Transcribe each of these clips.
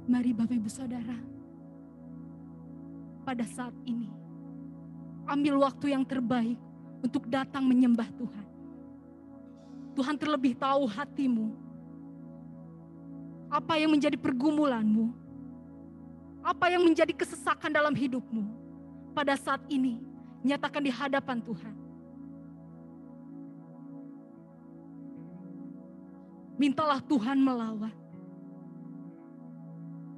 Mari Bapak Ibu Saudara, pada saat ini, ambil waktu yang terbaik untuk datang menyembah Tuhan. Tuhan terlebih tahu hatimu. Apa yang menjadi pergumulanmu? Apa yang menjadi kesesakan dalam hidupmu? Pada saat ini, nyatakan di hadapan Tuhan. Mintalah Tuhan melawat.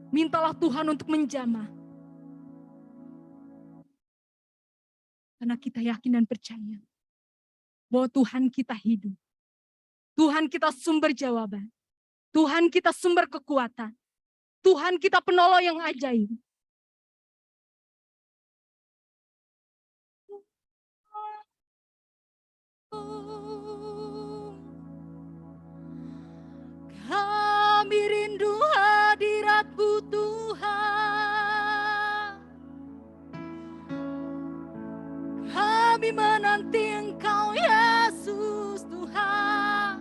Mintalah Tuhan untuk menjamah. Karena kita yakin dan percaya bahwa Tuhan kita hidup. Tuhan kita sumber jawaban. Tuhan kita sumber kekuatan. Tuhan kita penolong yang ajaib. Kami rindu hadirat-Mu Tuhan. Kami menanti Engkau Yesus Tuhan.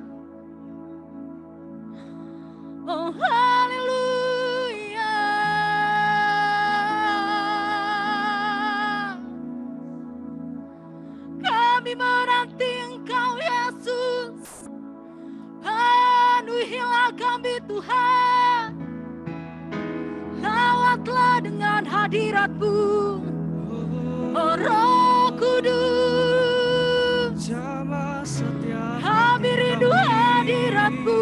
Oh haleluya. Kami menanti Engkau Yesus. Penuhilah kami Tuhan. Lawatlah dengan hadirat-Mu, oh Roh Kudus. Jamah setiap Kami rindu hadirat-Mu.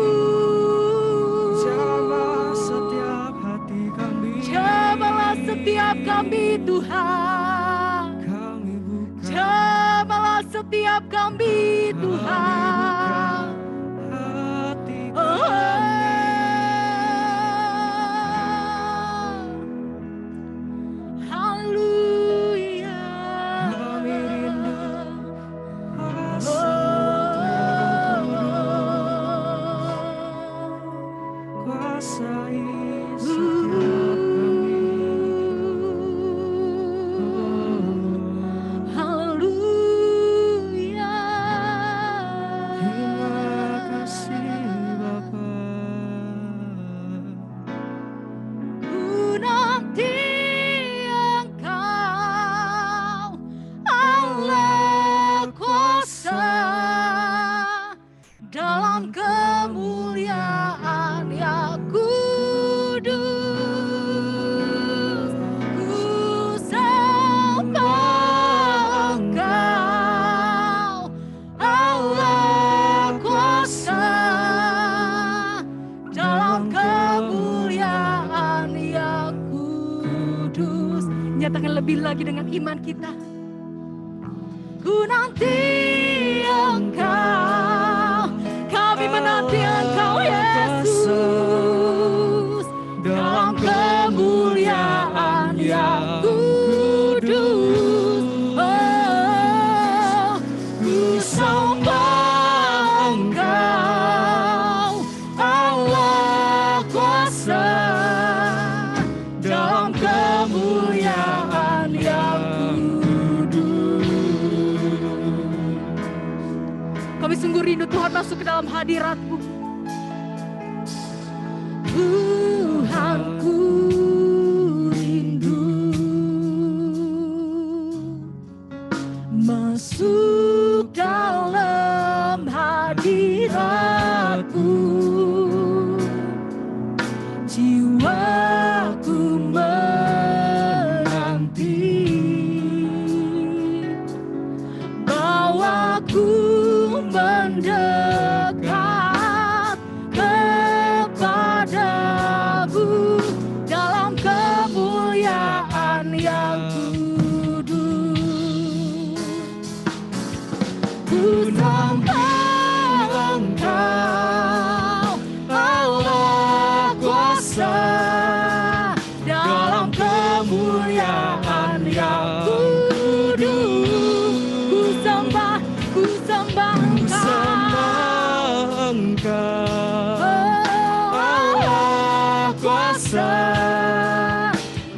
jamah setiap hati kami. Jamalah setiap kami Tuhan. Kami buka Jamalah setiap kami Tuhan. hati Oh, haleluya. Kami rindu Oh, kuasai setiap kami. haleluya. Terima kasih Bapa. Ku nanti Engkau, Allah kuasa, dalam kemuliaan yang kudus. Ku sembah Engkau, Allah kuasa, dalam kemuliaan yang kudus. Nyatakan lebih lagi dengan iman kita. Ku nanti Engkau, kami menanti Engkau Yesus, dalam kemuliaan yang kudus. Oh, ku sembah Engkau, Allah kuasa, dalam kemuliaan yang kudus. Kami sungguh rindu Tuhan masuk ke dalam hadirat-Mu. Tuhan ku rindu masuk dalam hadirat-Mu. Jiwaku menanti, bawaku mendekat kepadamu dalam kemuliaan yang kudus. Ku sembah Engkau, Allah kuasa, dalam kemuliaan yang kudus. Ku sembah Engkau, Allah kuasa,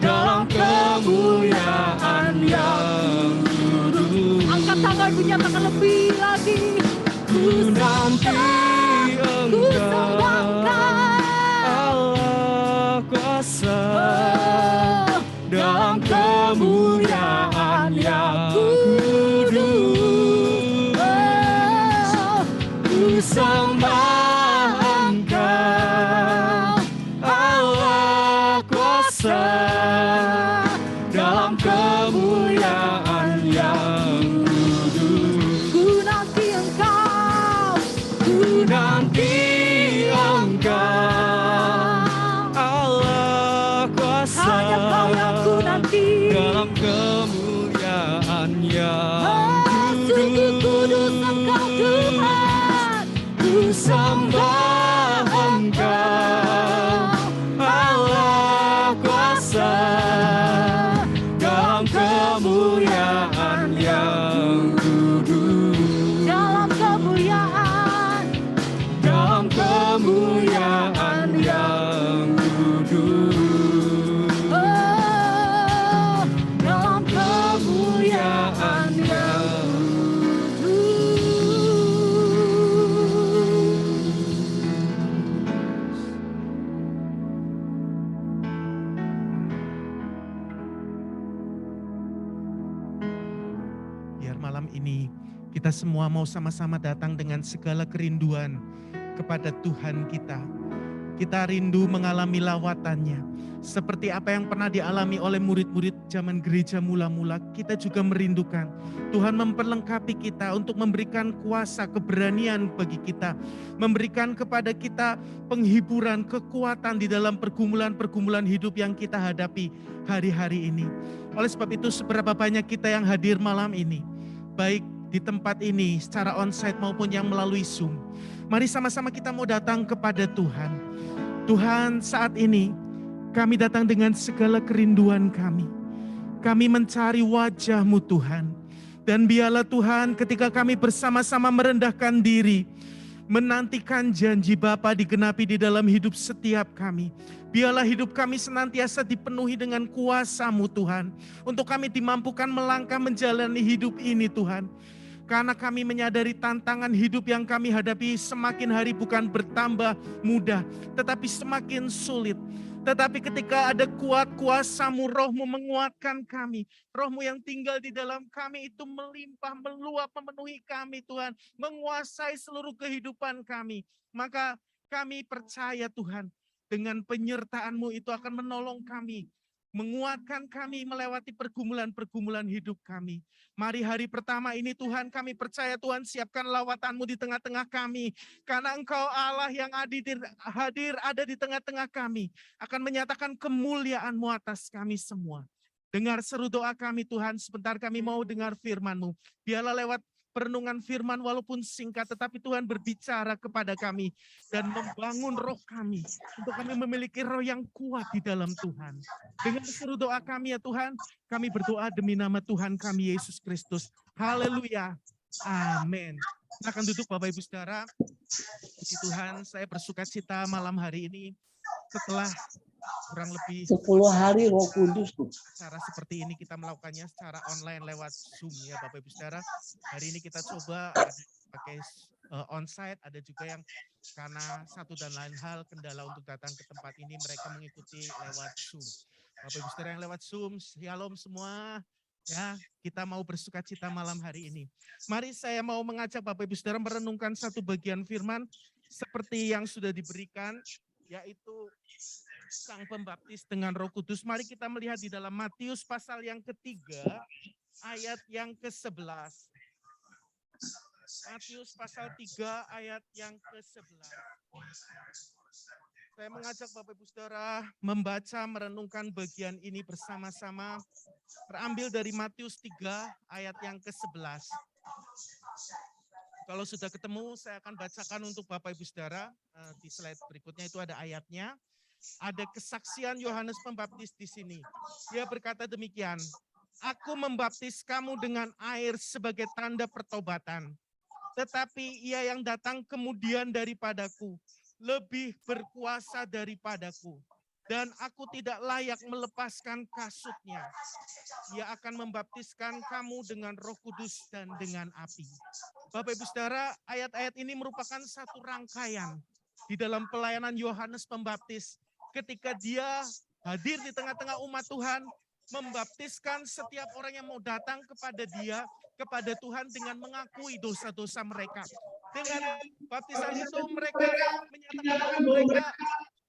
dalam kemuliaan yang kudus. Angkat tanganmu, nyatakan lebih lagi. Ku nanti Ku sembah Engkau, Engkau, Allah kuasa, sembah Engkau, Allah kuasa, dalam kemuliaan yang kudus, dalam kemuliaan, dalam kemuliaan yang kudus, oh, dalam kemuliaan yang Biar malam ini kita semua mau sama-sama datang dengan segala kerinduan kepada Tuhan kita. Kita rindu mengalami lawatannya. Seperti apa yang pernah dialami oleh murid-murid zaman gereja mula-mula, kita juga merindukan Tuhan memperlengkapi kita untuk memberikan kuasa, keberanian bagi kita. Memberikan kepada kita penghiburan, kekuatan di dalam pergumulan-pergumulan hidup yang kita hadapi hari-hari ini. Oleh sebab itu, seberapa banyak kita yang hadir malam ini, baik di tempat ini secara onsite maupun yang melalui Zoom. Mari sama-sama kita mau datang kepada Tuhan. Tuhan, saat ini kami datang dengan segala kerinduan kami. Kami mencari wajah-Mu Tuhan. Dan biarlah Tuhan ketika kami bersama-sama merendahkan diri, menantikan janji Bapa digenapi di dalam hidup setiap kami. Biarlah hidup kami senantiasa dipenuhi dengan kuasa-Mu Tuhan. Untuk kami dimampukan melangkah menjalani hidup ini Tuhan. Karena kami menyadari tantangan hidup yang kami hadapi semakin hari bukan bertambah mudah, tetapi semakin sulit. Tetapi ketika ada kuasa-Mu, Roh-Mu menguatkan kami. Roh-Mu yang tinggal di dalam kami itu melimpah, meluap, memenuhi kami Tuhan. Menguasai seluruh kehidupan kami. Maka kami percaya Tuhan, dengan penyertaan-Mu itu akan menolong kami. Menguatkan kami melewati pergumulan-pergumulan hidup kami. Mari hari pertama ini Tuhan, kami percaya Tuhan siapkan lawatan-Mu di tengah-tengah kami. Karena Engkau Allah yang hadir ada di tengah-tengah kami. Akan menyatakan kemuliaan-Mu atas kami semua. Dengar seru doa kami Tuhan, sebentar kami mau dengar firman-Mu. Biarlah lewat perenungan firman walaupun singkat, tetapi Tuhan berbicara kepada kami dan membangun roh kami untuk kami memiliki roh yang kuat di dalam Tuhan. Dengan seluruh doa kami ya Tuhan, kami berdoa demi nama Tuhan kami Yesus Kristus. Haleluya. Amin. Silakan duduk Bapak Ibu Saudara. Puji Tuhan, saya bersukacita malam hari ini setelah kurang lebih 10 hari Roh Kudus tuh. cara seperti ini kita melakukannya secara online lewat Zoom ya Bapak Ibu Saudara. Hari ini kita coba ada pakai onsite, ada juga yang karena satu dan lain hal kendala untuk datang ke tempat ini mereka mengikuti lewat Zoom. Bapak Ibu Saudara yang lewat Zoom, shalom semua. Ya, kita mau bersukacita malam hari ini. Mari saya mau mengajak Bapak Ibu Saudara merenungkan satu bagian firman seperti yang sudah diberikan, yaitu Sang Pembaptis dengan Roh Kudus. Mari kita melihat di dalam Matius pasal yang ketiga, ayat yang ke-11. Matius pasal 3 ayat yang ke-11. Saya mengajak Bapak Ibu Saudara membaca, merenungkan bagian ini bersama-sama. Terambil dari Matius 3 ayat yang ke-11. Kalau sudah ketemu, saya akan bacakan untuk Bapak Ibu Saudara. Di slide berikutnya itu ada ayatnya. Ada kesaksian Yohanes Pembaptis di sini. Dia berkata demikian, "Aku membaptis kamu dengan air sebagai tanda pertobatan. Tetapi ia yang datang kemudian daripadaku, lebih berkuasa daripadaku. Dan aku tidak layak melepaskan kasutnya. Ia akan membaptiskan kamu dengan Roh Kudus dan dengan api." Bapak Ibu Saudara, ayat-ayat ini merupakan satu rangkaian di dalam pelayanan Yohanes Pembaptis. Ketika dia hadir di tengah-tengah umat Tuhan, membaptiskan setiap orang yang mau datang kepada dia, kepada Tuhan dengan mengakui dosa-dosa mereka. Dengan baptisan itu mereka menyatakan bahwa mereka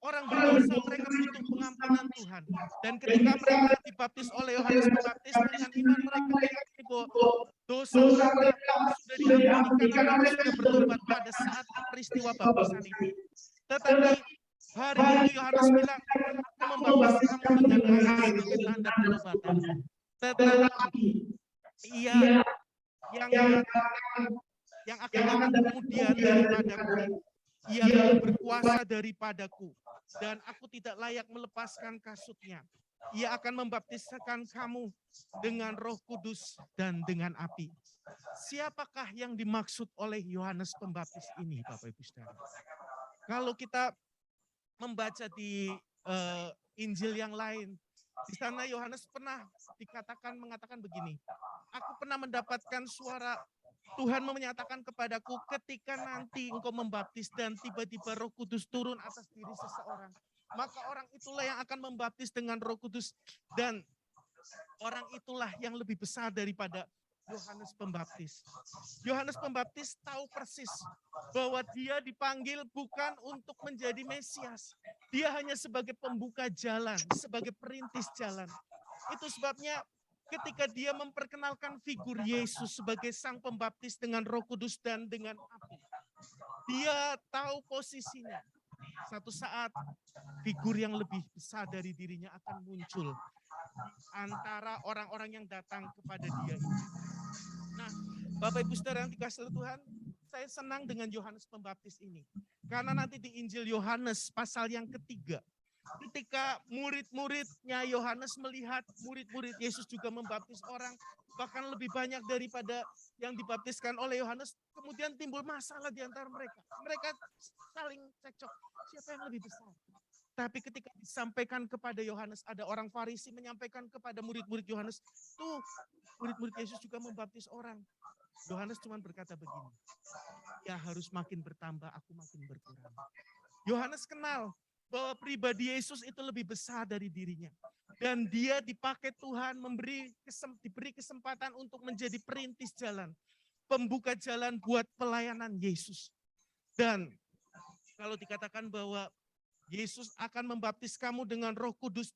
orang berdosa, mereka butuh pengampunan Tuhan. Dan ketika mereka dibaptis oleh Yohanes Pembaptis, dengan iman mereka meyakini bahwa dosa mereka sudah diampuni karena mereka sudah bertobat pada saat peristiwa baptisan itu. Tetapi hari itu Yohanes bilang, "Aku membaptis kamu dengan air sebagai tanda pertobatan. Tetapi ia yang akan datang kemudian daripadaku, Ia lebih berkuasa daripadaku, dan aku tidak layak melepaskan kasutnya. Ia akan membaptiskan kamu dengan Roh Kudus dan dengan api. Siapakah yang dimaksud oleh Yohanes Pembaptis ini, Bapak Ibu Saudara? Kalau kita membaca di Injil yang lain, di sana Yohanes pernah mengatakan begini, aku pernah mendapatkan suara Tuhan menyatakan kepadaku, ketika nanti engkau membaptis dan tiba-tiba Roh Kudus turun atas diri seseorang, maka orang itulah yang akan membaptis dengan Roh Kudus, dan orang itulah yang lebih besar daripada Yohanes Pembaptis. Yohanes Pembaptis tahu persis bahwa dia dipanggil bukan untuk menjadi Mesias. Dia hanya sebagai pembuka jalan, sebagai perintis jalan. Itu sebabnya ketika dia memperkenalkan figur Yesus sebagai sang pembaptis dengan Roh Kudus dan dengan api, dia tahu posisinya. Satu saat figur yang lebih besar dari dirinya akan muncul antara orang-orang yang datang kepada dia ini. Nah, Bapak Ibu Saudara yang dikasihi Tuhan, saya senang dengan Yohanes Pembaptis ini. Karena nanti di Injil Yohanes pasal yang ketiga, ketika murid-muridnya Yohanes melihat murid-murid Yesus juga membaptis orang, bahkan lebih banyak daripada yang dibaptiskan oleh Yohanes, kemudian timbul masalah di antara mereka. Mereka saling cekcok, siapa yang lebih besar? Tapi ketika disampaikan kepada Yohanes, ada orang Farisi menyampaikan kepada murid-murid Yohanes, tuh murid-murid Yesus juga membaptis orang. Yohanes cuma berkata begini, ya harus makin bertambah, aku makin berkurang. Yohanes kenal bahwa pribadi Yesus itu lebih besar dari dirinya. Dan dia dipakai Tuhan, diberi kesempatan untuk menjadi perintis jalan, pembuka jalan buat pelayanan Yesus. Dan kalau dikatakan bahwa Yesus akan membaptis kamu dengan Roh Kudus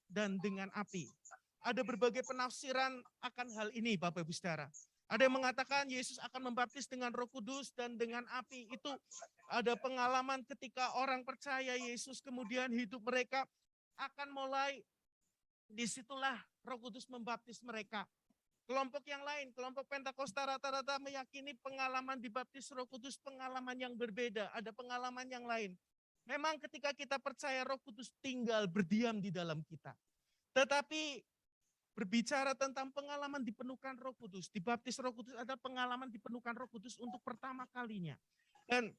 dan dengan api. Ada berbagai penafsiran akan hal ini, Bapak Ibu Saudara. Ada yang mengatakan Yesus akan membaptis dengan Roh Kudus dan dengan api. Itu ada pengalaman ketika orang percaya Yesus, kemudian hidup mereka akan mulai, disitulah Roh Kudus membaptis mereka. Kelompok yang lain, kelompok Pentakosta rata-rata meyakini pengalaman dibaptis Roh Kudus pengalaman yang berbeda. Ada pengalaman yang lain. Memang ketika kita percaya Roh Kudus tinggal berdiam di dalam kita. Tetapi berbicara tentang pengalaman dipenuhkan Roh Kudus, dibaptis Roh Kudus adalah pengalaman dipenuhkan Roh Kudus untuk pertama kalinya. Dan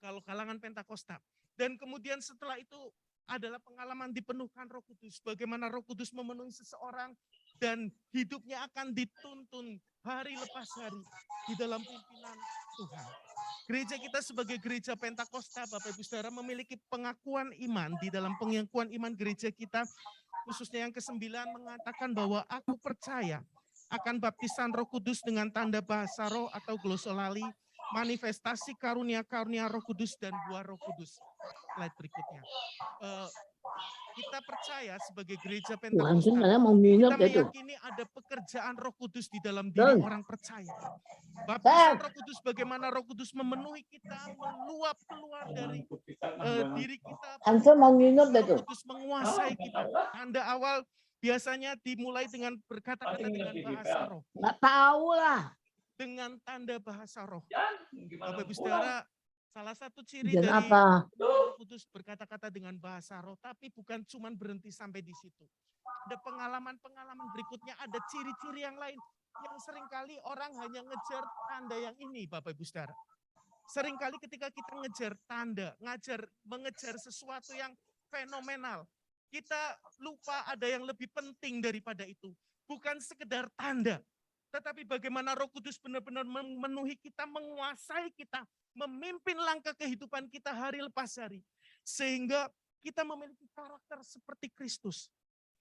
kalau kalangan Pentakosta. Dan kemudian setelah itu adalah pengalaman dipenuhkan Roh Kudus. Bagaimana Roh Kudus memenuhi seseorang dan hidupnya akan dituntun hari lepas hari di dalam pimpinan Tuhan. Gereja kita sebagai gereja Pentakosta, Bapak Ibu Saudara, memiliki pengakuan iman. Di dalam pengakuan iman gereja kita, khususnya yang ke-9, mengatakan bahwa aku percaya akan baptisan Roh Kudus dengan tanda bahasa roh atau glosolali, manifestasi karunia-karunia Roh Kudus dan buah Roh Kudus. Slide berikutnya. Kita percaya sebagai gereja Pentakosta, kita meyakini ada pekerjaan Roh Kudus di dalam diri orang percaya. Baptisan Roh Kudus, bagaimana Roh Kudus memenuhi kita, meluap keluar dari diri kita. Roh Kudus menguasai kita. Tanda awal biasanya dimulai dengan berkata-kata dengan bahasa roh. Nggak tahu lah. Dengan tanda bahasa roh. Bapak Ibu Saudara, salah satu ciri Dan dari apa? Roh Kudus berkata-kata dengan bahasa roh, tapi bukan cuma berhenti sampai di situ. Ada pengalaman-pengalaman berikutnya, ada ciri-ciri yang lain yang seringkali orang hanya ngejar tanda yang ini, Bapak Ibu Saudara. Seringkali ketika kita ngejar tanda, mengejar sesuatu yang fenomenal, kita lupa ada yang lebih penting daripada itu. Bukan sekedar tanda, tetapi bagaimana Roh Kudus benar-benar memenuhi kita, menguasai kita, memimpin langkah kehidupan kita hari lepas hari. Sehingga kita memiliki karakter seperti Kristus.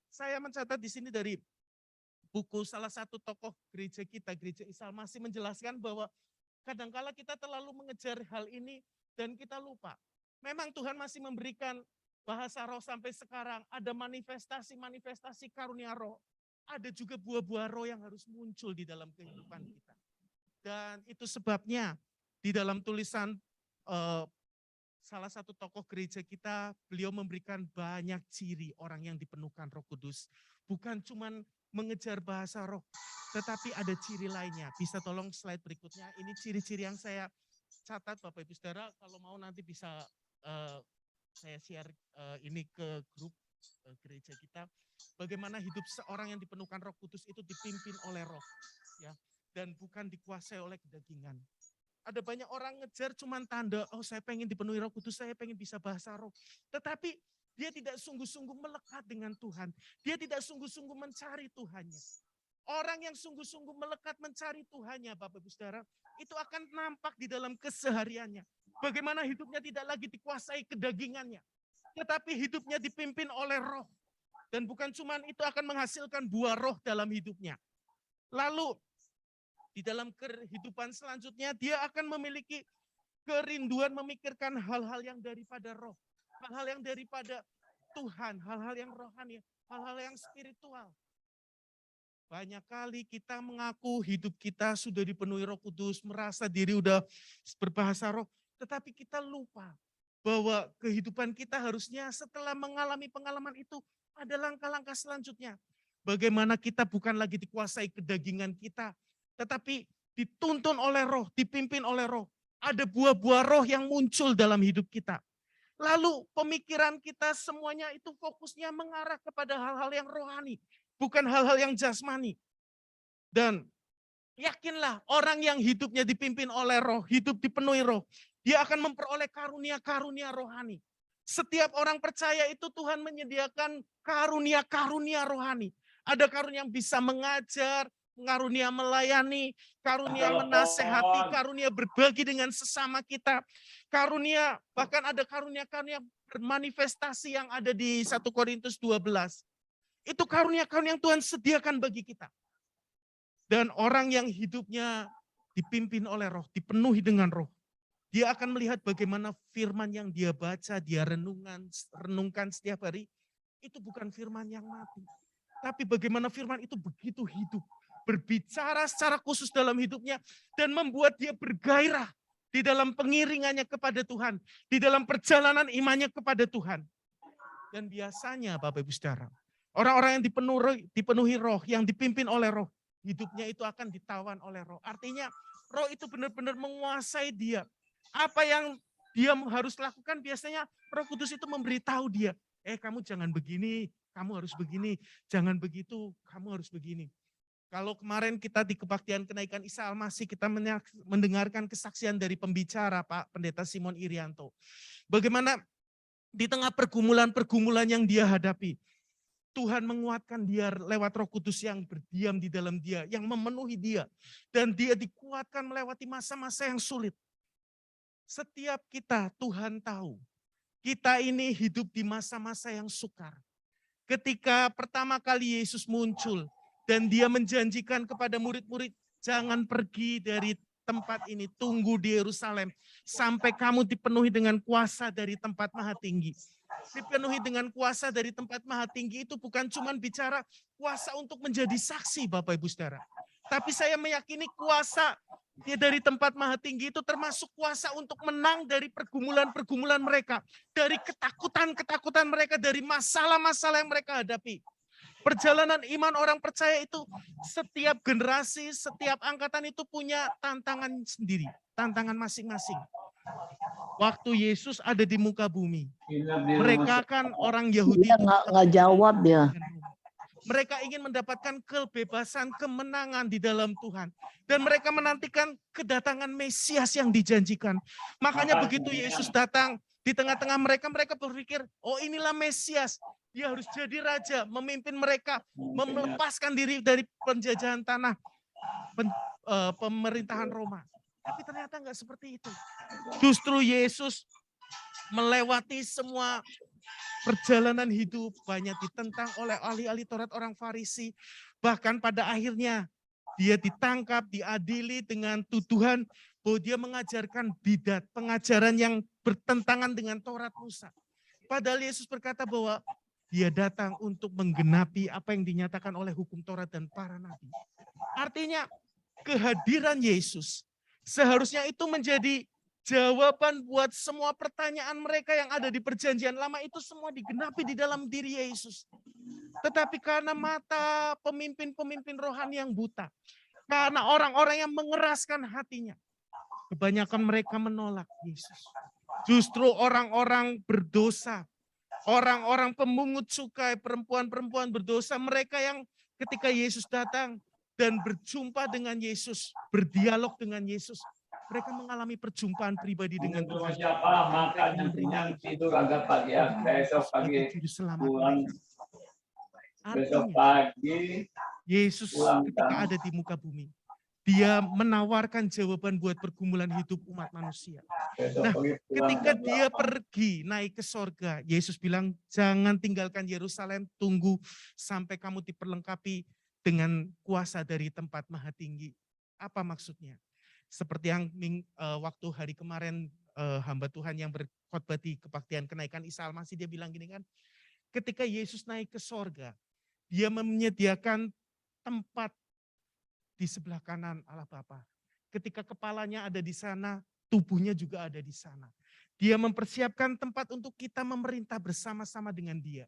Saya mencatat di sini dari buku salah satu tokoh gereja kita, Gereja Isa Al-Masih, menjelaskan bahwa kadangkala kita terlalu mengejar hal ini dan kita lupa. Memang Tuhan masih memberikan bahasa roh sampai sekarang, ada manifestasi-manifestasi karunia roh. Ada juga buah-buah roh yang harus muncul di dalam kehidupan kita. Dan itu sebabnya di dalam tulisan salah satu tokoh gereja kita, beliau memberikan banyak ciri orang yang dipenuhkan Roh Kudus. Bukan cuma mengejar bahasa roh, tetapi ada ciri lainnya. Bisa tolong slide berikutnya, ini ciri-ciri yang saya catat Bapak Ibu Saudara, kalau mau nanti bisa saya share ini ke grup gereja kita, bagaimana hidup seorang yang dipenuhkan Roh Kudus itu dipimpin oleh Roh, ya, dan bukan dikuasai oleh kedagingan. Ada banyak orang ngejar cuman tanda, oh saya pengen dipenuhi Roh Kudus, saya pengen bisa bahasa roh. Tetapi dia tidak sungguh-sungguh melekat dengan Tuhan. Dia tidak sungguh-sungguh mencari Tuhannya. Orang yang sungguh-sungguh melekat mencari Tuhannya, Bapak Ibu Saudara, itu akan nampak di dalam kesehariannya. Bagaimana hidupnya tidak lagi dikuasai kedagingannya, tetapi hidupnya dipimpin oleh Roh. Dan bukan cuman itu akan menghasilkan buah roh dalam hidupnya. Lalu di dalam kehidupan selanjutnya dia akan memiliki kerinduan memikirkan hal-hal yang daripada roh. Hal-hal yang daripada Tuhan, hal-hal yang rohani, hal-hal yang spiritual. Banyak kali kita mengaku hidup kita sudah dipenuhi Roh Kudus, merasa diri udah berbahasa roh, tetapi kita lupa bahwa kehidupan kita harusnya setelah mengalami pengalaman itu ada langkah-langkah selanjutnya. Bagaimana kita bukan lagi dikuasai kedagingan kita, tetapi dituntun oleh roh, dipimpin oleh roh. Ada buah-buah roh yang muncul dalam hidup kita. Lalu pemikiran kita semuanya itu fokusnya mengarah kepada hal-hal yang rohani, bukan hal-hal yang jasmani. Dan yakinlah orang yang hidupnya dipimpin oleh roh, hidup dipenuhi roh, dia akan memperoleh karunia-karunia rohani. Setiap orang percaya itu Tuhan menyediakan karunia-karunia rohani. Ada karunia yang bisa mengajar, karunia melayani, karunia menasehati, karunia berbagi dengan sesama kita. Karunia, bahkan ada karunia-karunia bermanifestasi yang ada di 1 Korintus 12. Itu karunia-karunia yang Tuhan sediakan bagi kita. Dan orang yang hidupnya dipimpin oleh roh, dipenuhi dengan roh, dia akan melihat bagaimana firman yang dia baca, dia renungkan setiap hari, itu bukan firman yang mati. Tapi bagaimana firman itu begitu hidup, berbicara secara khusus dalam hidupnya, dan membuat dia bergairah di dalam pengiringannya kepada Tuhan, di dalam perjalanan imannya kepada Tuhan. Dan biasanya Bapak Ibu Saudara, orang-orang yang dipenuhi roh, yang dipimpin oleh roh, hidupnya itu akan ditawan oleh roh. Artinya roh itu benar-benar menguasai dia. Apa yang dia harus lakukan, biasanya Roh Kudus itu memberitahu dia, kamu jangan begini, kamu harus begini, jangan begitu, kamu harus begini. Kalau kemarin kita di kebaktian kenaikan Isa Al-Masih, kita mendengarkan kesaksian dari pembicara Pak Pendeta Simon Irianto. Bagaimana di tengah pergumulan-pergumulan yang dia hadapi, Tuhan menguatkan dia lewat Roh Kudus yang berdiam di dalam dia, yang memenuhi dia. Dan dia dikuatkan melewati masa-masa yang sulit. Setiap kita, Tuhan tahu, kita ini hidup di masa-masa yang sukar. Ketika pertama kali Yesus muncul dan dia menjanjikan kepada murid-murid, jangan pergi dari tempat ini, tunggu di Yerusalem sampai kamu dipenuhi dengan kuasa dari tempat maha tinggi. Dipenuhi dengan kuasa dari tempat maha tinggi itu bukan cuma bicara kuasa untuk menjadi saksi Bapak Ibu Saudara. Tapi saya meyakini kuasa dari tempat maha tinggi itu termasuk kuasa untuk menang dari pergumulan-pergumulan mereka. Dari ketakutan-ketakutan mereka, dari masalah-masalah yang mereka hadapi. Perjalanan iman orang percaya itu setiap generasi, setiap angkatan itu punya tantangan sendiri. Tantangan masing-masing. Waktu Yesus ada di muka bumi, mereka kan orang Yahudi. Dia nggak jawab dia. Mereka ingin mendapatkan kebebasan, kemenangan di dalam Tuhan. Dan mereka menantikan kedatangan Mesias yang dijanjikan. Makanya begitu Yesus datang di tengah-tengah mereka, mereka berpikir, oh inilah Mesias. Dia harus jadi raja, memimpin mereka, melepaskan diri dari penjajahan tanah, pemerintahan Roma. Tapi ternyata enggak seperti itu. Justru Yesus melewati semua perjalanan hidup, banyak ditentang oleh ahli-ahli Taurat orang Farisi. Bahkan pada akhirnya dia ditangkap, diadili dengan tuduhan bahwa dia mengajarkan bidat, pengajaran yang bertentangan dengan Taurat Musa. Padahal Yesus berkata bahwa dia datang untuk menggenapi apa yang dinyatakan oleh hukum Taurat dan para nabi. Artinya kehadiran Yesus seharusnya itu menjadi jawaban buat semua pertanyaan mereka yang ada di perjanjian lama, itu semua digenapi di dalam diri Yesus. Tetapi karena mata pemimpin-pemimpin rohani yang buta, karena orang-orang yang mengeraskan hatinya, Kebanyakan mereka menolak Yesus. Justru orang-orang berdosa, orang-orang pemungut cukai, perempuan-perempuan berdosa, mereka yang ketika Yesus datang dan berjumpa dengan Yesus, berdialog dengan Yesus, mereka mengalami perjumpaan pribadi dengan Tuhan. Siapa makan yang kenyang tidur agak pagi ya. Besok Sebagai pagi juru selamat pulang. mereka. Besok Artinya, pagi Yesus pulang ketika ada di muka bumi, dia menawarkan jawaban buat pergumulan hidup umat manusia. besok Nah, pagi pulang ketika jam dia 8. pergi naik ke sorga, Yesus bilang, jangan tinggalkan Yerusalem, tunggu sampai kamu diperlengkapi dengan kuasa dari tempat maha tinggi. Apa maksudnya? Seperti yang waktu hari kemarin hamba Tuhan yang berkhotbah di kebaktian kenaikan Isa Al-Masih, dia bilang gini kan, ketika Yesus naik ke sorga, dia menyediakan tempat di sebelah kanan Allah Bapa. Ketika kepalanya ada di sana, tubuhnya juga ada di sana. Dia mempersiapkan tempat untuk kita memerintah bersama-sama dengan dia.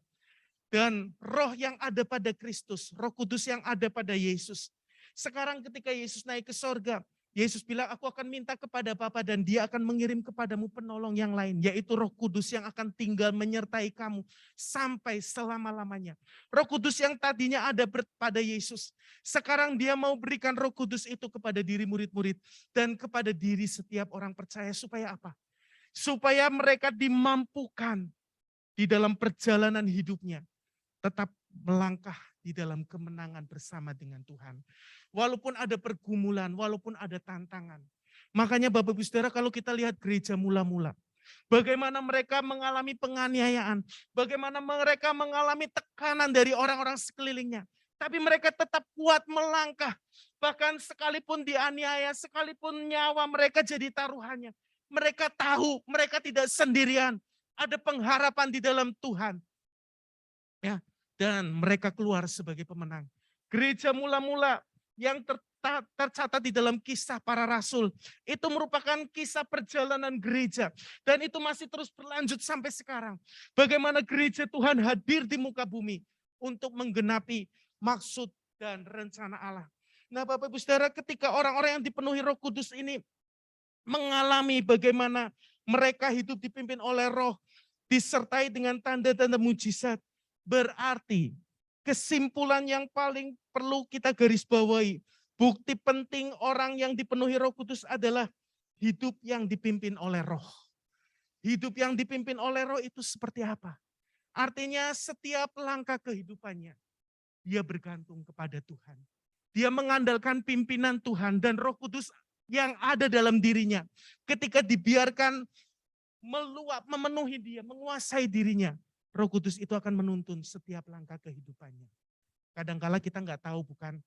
Dan roh yang ada pada Kristus, Roh Kudus yang ada pada Yesus. Sekarang ketika Yesus naik ke sorga, Yesus bilang, aku akan minta kepada Bapa dan dia akan mengirim kepadamu penolong yang lain, yaitu Roh Kudus yang akan tinggal menyertai kamu sampai selama-lamanya. Roh Kudus yang tadinya ada pada Yesus, sekarang dia mau berikan Roh Kudus itu kepada diri murid-murid dan kepada diri setiap orang percaya. Supaya apa? Supaya mereka dimampukan di dalam perjalanan hidupnya tetap melangkah di dalam kemenangan bersama dengan Tuhan. Walaupun ada pergumulan, walaupun ada tantangan. Makanya Bapak Ibu Saudara, kalau kita lihat gereja mula-mula, bagaimana mereka mengalami penganiayaan, bagaimana mereka mengalami tekanan dari orang-orang sekelilingnya. Tapi mereka tetap kuat melangkah. Bahkan sekalipun dianiaya, sekalipun nyawa mereka jadi taruhannya. Mereka tahu mereka tidak sendirian. Ada pengharapan di dalam Tuhan. Ya, dan mereka keluar sebagai pemenang. Gereja mula-mula yang tercatat di dalam kisah para rasul, itu merupakan kisah perjalanan gereja. Dan itu masih terus berlanjut sampai sekarang. Bagaimana gereja Tuhan hadir di muka bumi untuk menggenapi maksud dan rencana Allah. Nah Bapak Ibu Saudara, ketika orang-orang yang dipenuhi Roh Kudus ini mengalami bagaimana mereka hidup dipimpin oleh Roh, disertai dengan tanda-tanda mujizat, berarti kesimpulan yang paling perlu kita garis bawahi, bukti penting orang yang dipenuhi Roh Kudus adalah hidup yang dipimpin oleh Roh. Hidup yang dipimpin oleh Roh itu seperti apa? Artinya setiap langkah kehidupannya, dia bergantung kepada Tuhan. Dia mengandalkan pimpinan Tuhan dan Roh Kudus yang ada dalam dirinya. Ketika dibiarkan meluap, memenuhi dia, menguasai dirinya, Roh Kudus itu akan menuntun setiap langkah kehidupannya. Kadangkala kita nggak tahu bukan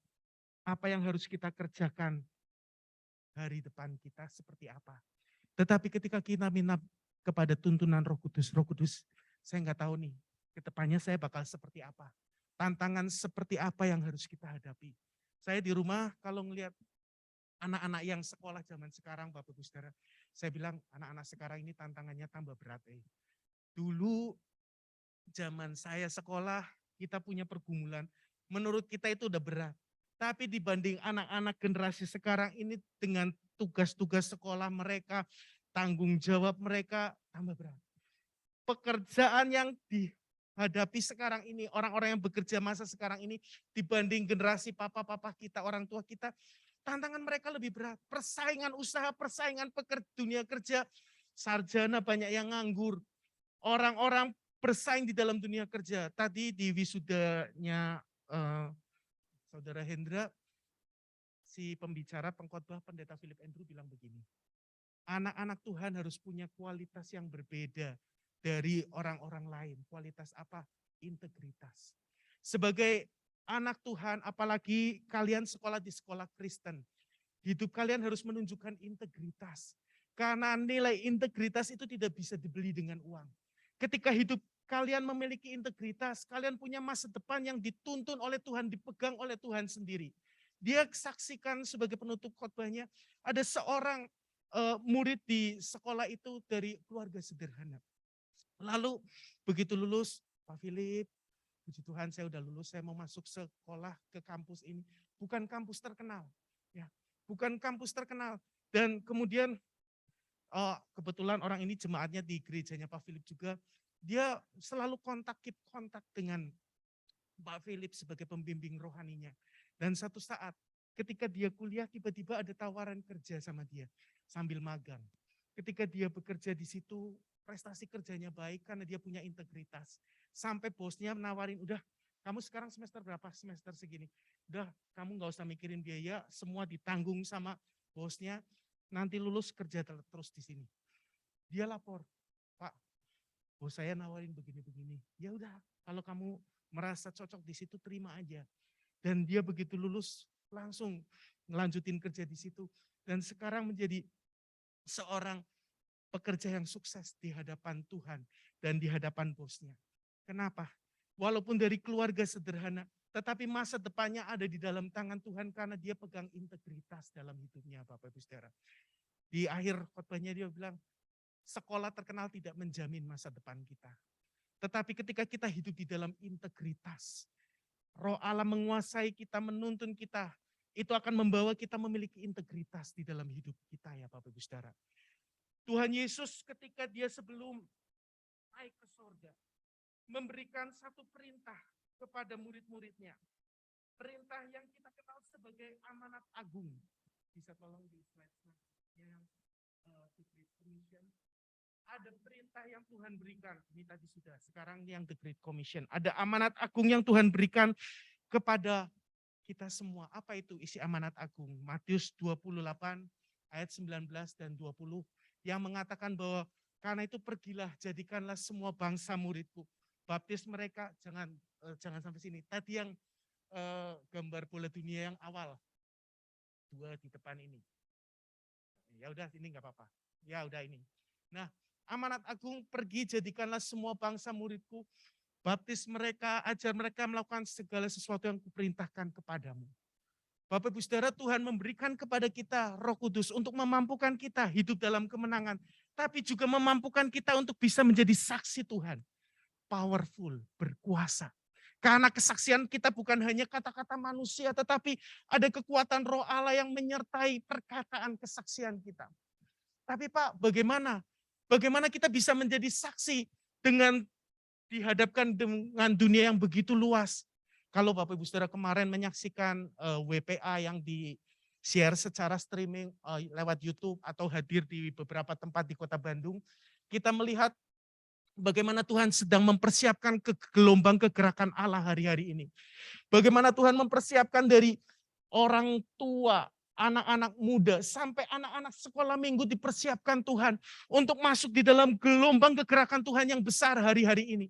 apa yang harus kita kerjakan hari depan kita seperti apa. Tetapi ketika kita minta kepada tuntunan Roh Kudus, saya nggak tahu nih, ke depannya saya bakal seperti apa. Tantangan seperti apa yang harus kita hadapi. Saya di rumah kalau ngelihat anak-anak yang sekolah zaman sekarang, Bapak Ibu Saudara, saya bilang anak-anak sekarang ini tantangannya tambah berat. Dulu zaman saya sekolah, kita punya pergumulan. Menurut kita itu udah berat. Tapi dibanding anak-anak generasi sekarang ini dengan tugas-tugas sekolah mereka, tanggung jawab mereka tambah berat. Pekerjaan yang dihadapi sekarang ini, orang-orang yang bekerja masa sekarang ini dibanding generasi papa-papa kita, orang tua kita, tantangan mereka lebih berat. Persaingan usaha, persaingan dunia kerja, sarjana banyak yang nganggur. Orang-orang bersaing di dalam dunia kerja. Tadi di wisudanya Saudara Hendra, si pembicara pengkhotbah Pendeta Philip Andrew bilang begini, anak-anak Tuhan harus punya kualitas yang berbeda dari orang-orang lain. Kualitas apa? Integritas. Sebagai anak Tuhan, apalagi kalian sekolah di sekolah Kristen, hidup kalian harus menunjukkan integritas. Karena nilai integritas itu tidak bisa dibeli dengan uang. Ketika hidup kalian memiliki integritas, kalian punya masa depan yang dituntun oleh Tuhan, dipegang oleh Tuhan sendiri. Dia saksikan sebagai penutup khotbahnya, ada seorang murid di sekolah itu dari keluarga sederhana. Lalu begitu lulus, Pak Philip, puji Tuhan saya udah lulus, saya mau masuk sekolah ke kampus ini. Bukan kampus terkenal, ya, bukan kampus terkenal, Dan kemudian kebetulan orang ini jemaatnya di gerejanya Pak Philip juga, dia selalu keep kontak dengan Pak Philip sebagai pembimbing rohaninya. Dan satu saat ketika dia kuliah tiba-tiba ada tawaran kerja sama dia sambil magang. Ketika dia bekerja di situ prestasi kerjanya baik karena dia punya integritas. Sampai bosnya menawarin, udah kamu sekarang semester berapa? Semester segini. Udah kamu gak usah mikirin biaya, semua ditanggung sama bosnya. Nanti lulus kerja terus di sini. Dia lapor, Pak, bos saya nawarin begini-begini. Ya udah, kalau kamu merasa cocok di situ terima aja. Dan dia begitu lulus langsung ngelanjutin kerja di situ. Dan sekarang menjadi seorang pekerja yang sukses di hadapan Tuhan dan di hadapan bosnya. Kenapa? Walaupun dari keluarga sederhana, tetapi masa depannya ada di dalam tangan Tuhan karena dia pegang integritas dalam hidupnya, Bapak Ibu Saudara. Di akhir khotbahnya dia bilang, sekolah terkenal tidak menjamin masa depan kita. Tetapi ketika kita hidup di dalam integritas, Roh Allah menguasai kita, menuntun kita, itu akan membawa kita memiliki integritas di dalam hidup kita ya Bapak Ibu Saudara. Tuhan Yesus ketika dia sebelum naik ke surga, memberikan satu perintah kepada murid-muridnya. Perintah yang kita kenal sebagai amanat agung. Bisa tolong di slide-nya yang The Great Commission. Ada perintah yang Tuhan berikan, ini tadi sudah, sekarang yang The Great Commission. Ada amanat agung yang Tuhan berikan kepada kita semua. Apa itu isi amanat agung? Matius 28 ayat 19 dan 20 yang mengatakan bahwa karena itu pergilah, jadikanlah semua bangsa muridku. Baptis mereka, jangan sampai sini. Tadi yang gambar bola dunia yang awal, 2 di depan ini. Ya udah, ini nggak apa-apa. Ya udah ini. Nah, amanat agung pergi jadikanlah semua bangsa muridku. Baptis mereka, ajar mereka melakukan segala sesuatu yang kuperintahkan kepadamu. Bapak Ibu Saudara, Tuhan memberikan kepada kita Roh Kudus untuk memampukan kita hidup dalam kemenangan. Tapi juga memampukan kita untuk bisa menjadi saksi Tuhan. Powerful, berkuasa. Karena kesaksian kita bukan hanya kata-kata manusia, tetapi ada kekuatan Roh Allah yang menyertai perkataan kesaksian kita. Tapi Pak, bagaimana? Bagaimana kita bisa menjadi saksi dengan dihadapkan dengan dunia yang begitu luas? Kalau Bapak Ibu Saudara kemarin menyaksikan WPA yang di-share secara streaming lewat YouTube atau hadir di beberapa tempat di Kota Bandung, kita melihat bagaimana Tuhan sedang mempersiapkan gelombang kegerakan Allah hari-hari ini. Bagaimana Tuhan mempersiapkan dari orang tua, anak-anak muda, sampai anak-anak sekolah minggu dipersiapkan Tuhan untuk masuk di dalam gelombang kegerakan Tuhan yang besar hari-hari ini.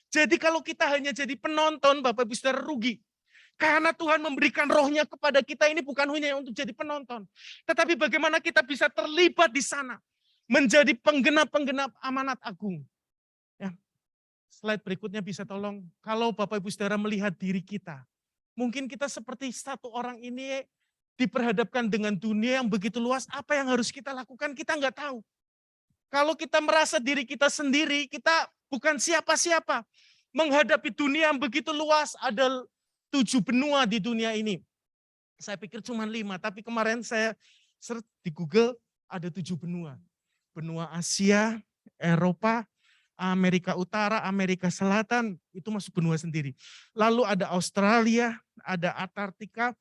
Jadi kalau kita hanya jadi penonton, Bapak Ibu Saudara rugi. Karena Tuhan memberikan rohnya kepada kita ini bukan hanya untuk jadi penonton. Tetapi bagaimana kita bisa terlibat di sana. Menjadi penggenap-penggenap amanat agung. Ya. Slide berikutnya bisa tolong. Kalau Bapak Ibu Saudara melihat diri kita. Mungkin kita seperti satu orang ini diperhadapkan dengan dunia yang begitu luas. Apa yang harus kita lakukan kita nggak tahu. Kalau kita merasa diri kita sendiri, kita bukan siapa-siapa. Menghadapi dunia yang begitu luas, ada 7 benua di dunia ini. Saya pikir cuma 5, tapi kemarin saya search di Google ada 7 benua. Benua Asia, Eropa, Amerika Utara, Amerika Selatan, itu masuk benua sendiri. Lalu ada Australia, ada Antartika,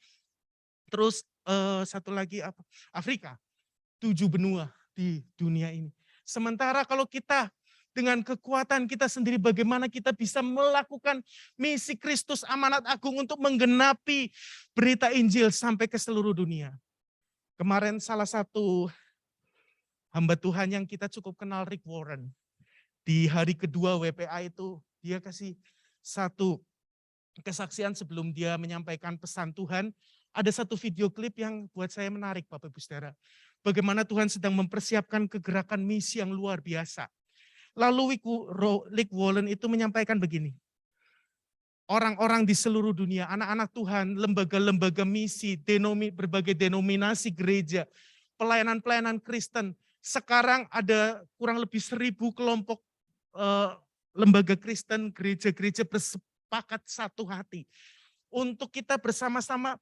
terus satu lagi apa? Afrika. 7 benua di dunia ini. Sementara kalau kita dengan kekuatan kita sendiri bagaimana kita bisa melakukan misi Kristus amanat agung untuk menggenapi berita Injil sampai ke seluruh dunia. Kemarin salah satu hamba Tuhan yang kita cukup kenal, Rick Warren. Di hari kedua WPA itu dia kasih satu kesaksian sebelum dia menyampaikan pesan Tuhan. Ada satu video klip yang buat saya menarik Bapak Ibu Saudara. Bagaimana Tuhan sedang mempersiapkan kegerakan misi yang luar biasa. Lalu Rick Warren itu menyampaikan begini. Orang-orang di seluruh dunia, anak-anak Tuhan, lembaga-lembaga misi, berbagai denominasi gereja, pelayanan-pelayanan Kristen. Sekarang ada kurang lebih 1.000 kelompok lembaga Kristen, gereja-gereja bersepakat satu hati. Untuk kita bersama-sama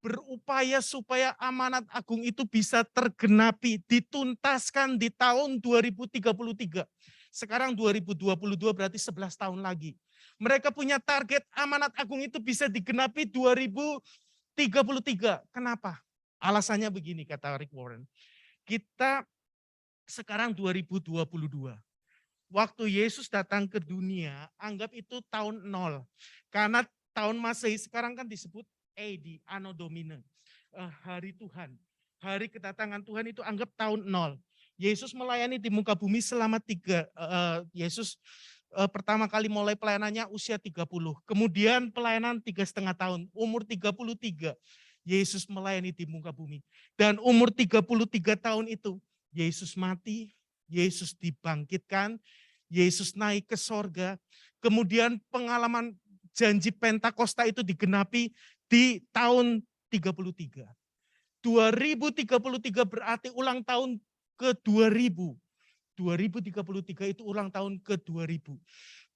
berupaya supaya amanat agung itu bisa tergenapi, dituntaskan di tahun 2033. Sekarang 2022 berarti 11 tahun lagi. Mereka punya target amanat agung itu bisa digenapi 2033. Kenapa? Alasannya begini kata Rick Warren. Kita sekarang 2022. Waktu Yesus datang ke dunia, anggap itu tahun 0. Karena tahun Masehi sekarang kan disebut AD, Anno Domini, hari Tuhan. Hari kedatangan Tuhan itu anggap tahun 0. Yesus melayani di muka bumi selama Yesus pertama kali mulai pelayanannya usia 30. Kemudian pelayanan 3,5 tahun, umur 33. Yesus melayani di muka bumi. Dan umur 33 tahun itu, Yesus mati, Yesus dibangkitkan, Yesus naik ke sorga. Kemudian pengalaman janji Pentakosta itu digenapi di tahun 33. 2033 berarti ulang tahun ke-2000. 2033 itu ulang tahun ke-2000.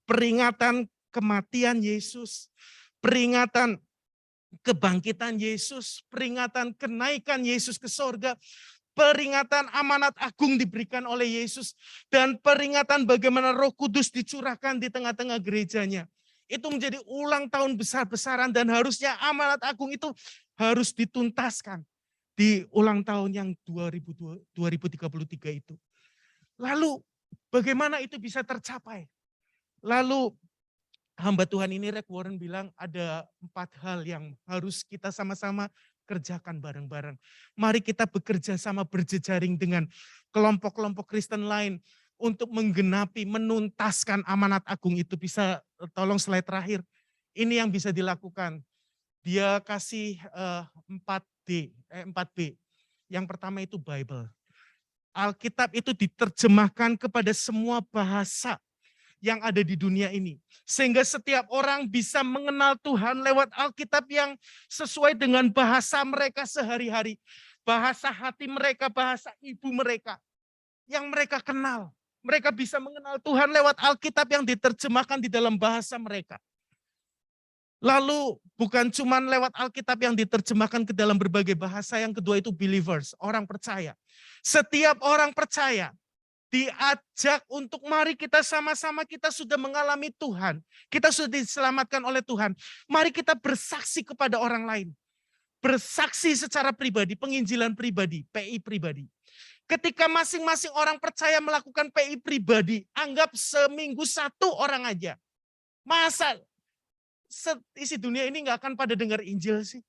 Peringatan kematian Yesus, peringatan kebangkitan Yesus, peringatan kenaikan Yesus ke sorga, peringatan amanat agung diberikan oleh Yesus, dan peringatan bagaimana Roh Kudus dicurahkan di tengah-tengah gerejanya. Itu menjadi ulang tahun besar-besaran dan harusnya amanat agung itu harus dituntaskan di ulang tahun yang 2033 itu. Lalu bagaimana itu bisa tercapai? Lalu hamba Tuhan ini Rick Warren bilang ada 4 hal yang harus kita sama-sama kerjakan bareng-bareng. Mari kita bekerja sama berjejaring dengan kelompok-kelompok Kristen lain untuk menggenapi, menuntaskan amanat agung itu. Bisa tolong slide terakhir. Ini yang bisa dilakukan. Dia kasih 4B. Yang pertama itu Bible. Alkitab itu diterjemahkan kepada semua bahasa yang ada di dunia ini. Sehingga setiap orang bisa mengenal Tuhan lewat Alkitab yang sesuai dengan bahasa mereka sehari-hari. Bahasa hati mereka, bahasa ibu mereka. Yang mereka kenal. Mereka bisa mengenal Tuhan lewat Alkitab yang diterjemahkan di dalam bahasa mereka. Lalu bukan cuma lewat Alkitab yang diterjemahkan ke dalam berbagai bahasa, yang kedua itu believers, orang percaya. Setiap orang percaya diajak untuk mari kita sama-sama, kita sudah mengalami Tuhan. Kita sudah diselamatkan oleh Tuhan. Mari kita bersaksi kepada orang lain. Bersaksi secara pribadi, penginjilan pribadi, PI pribadi. Ketika masing-masing orang percaya melakukan PI pribadi, anggap seminggu 1 orang aja. Masa isi dunia ini nggak akan pada dengar Injil sih?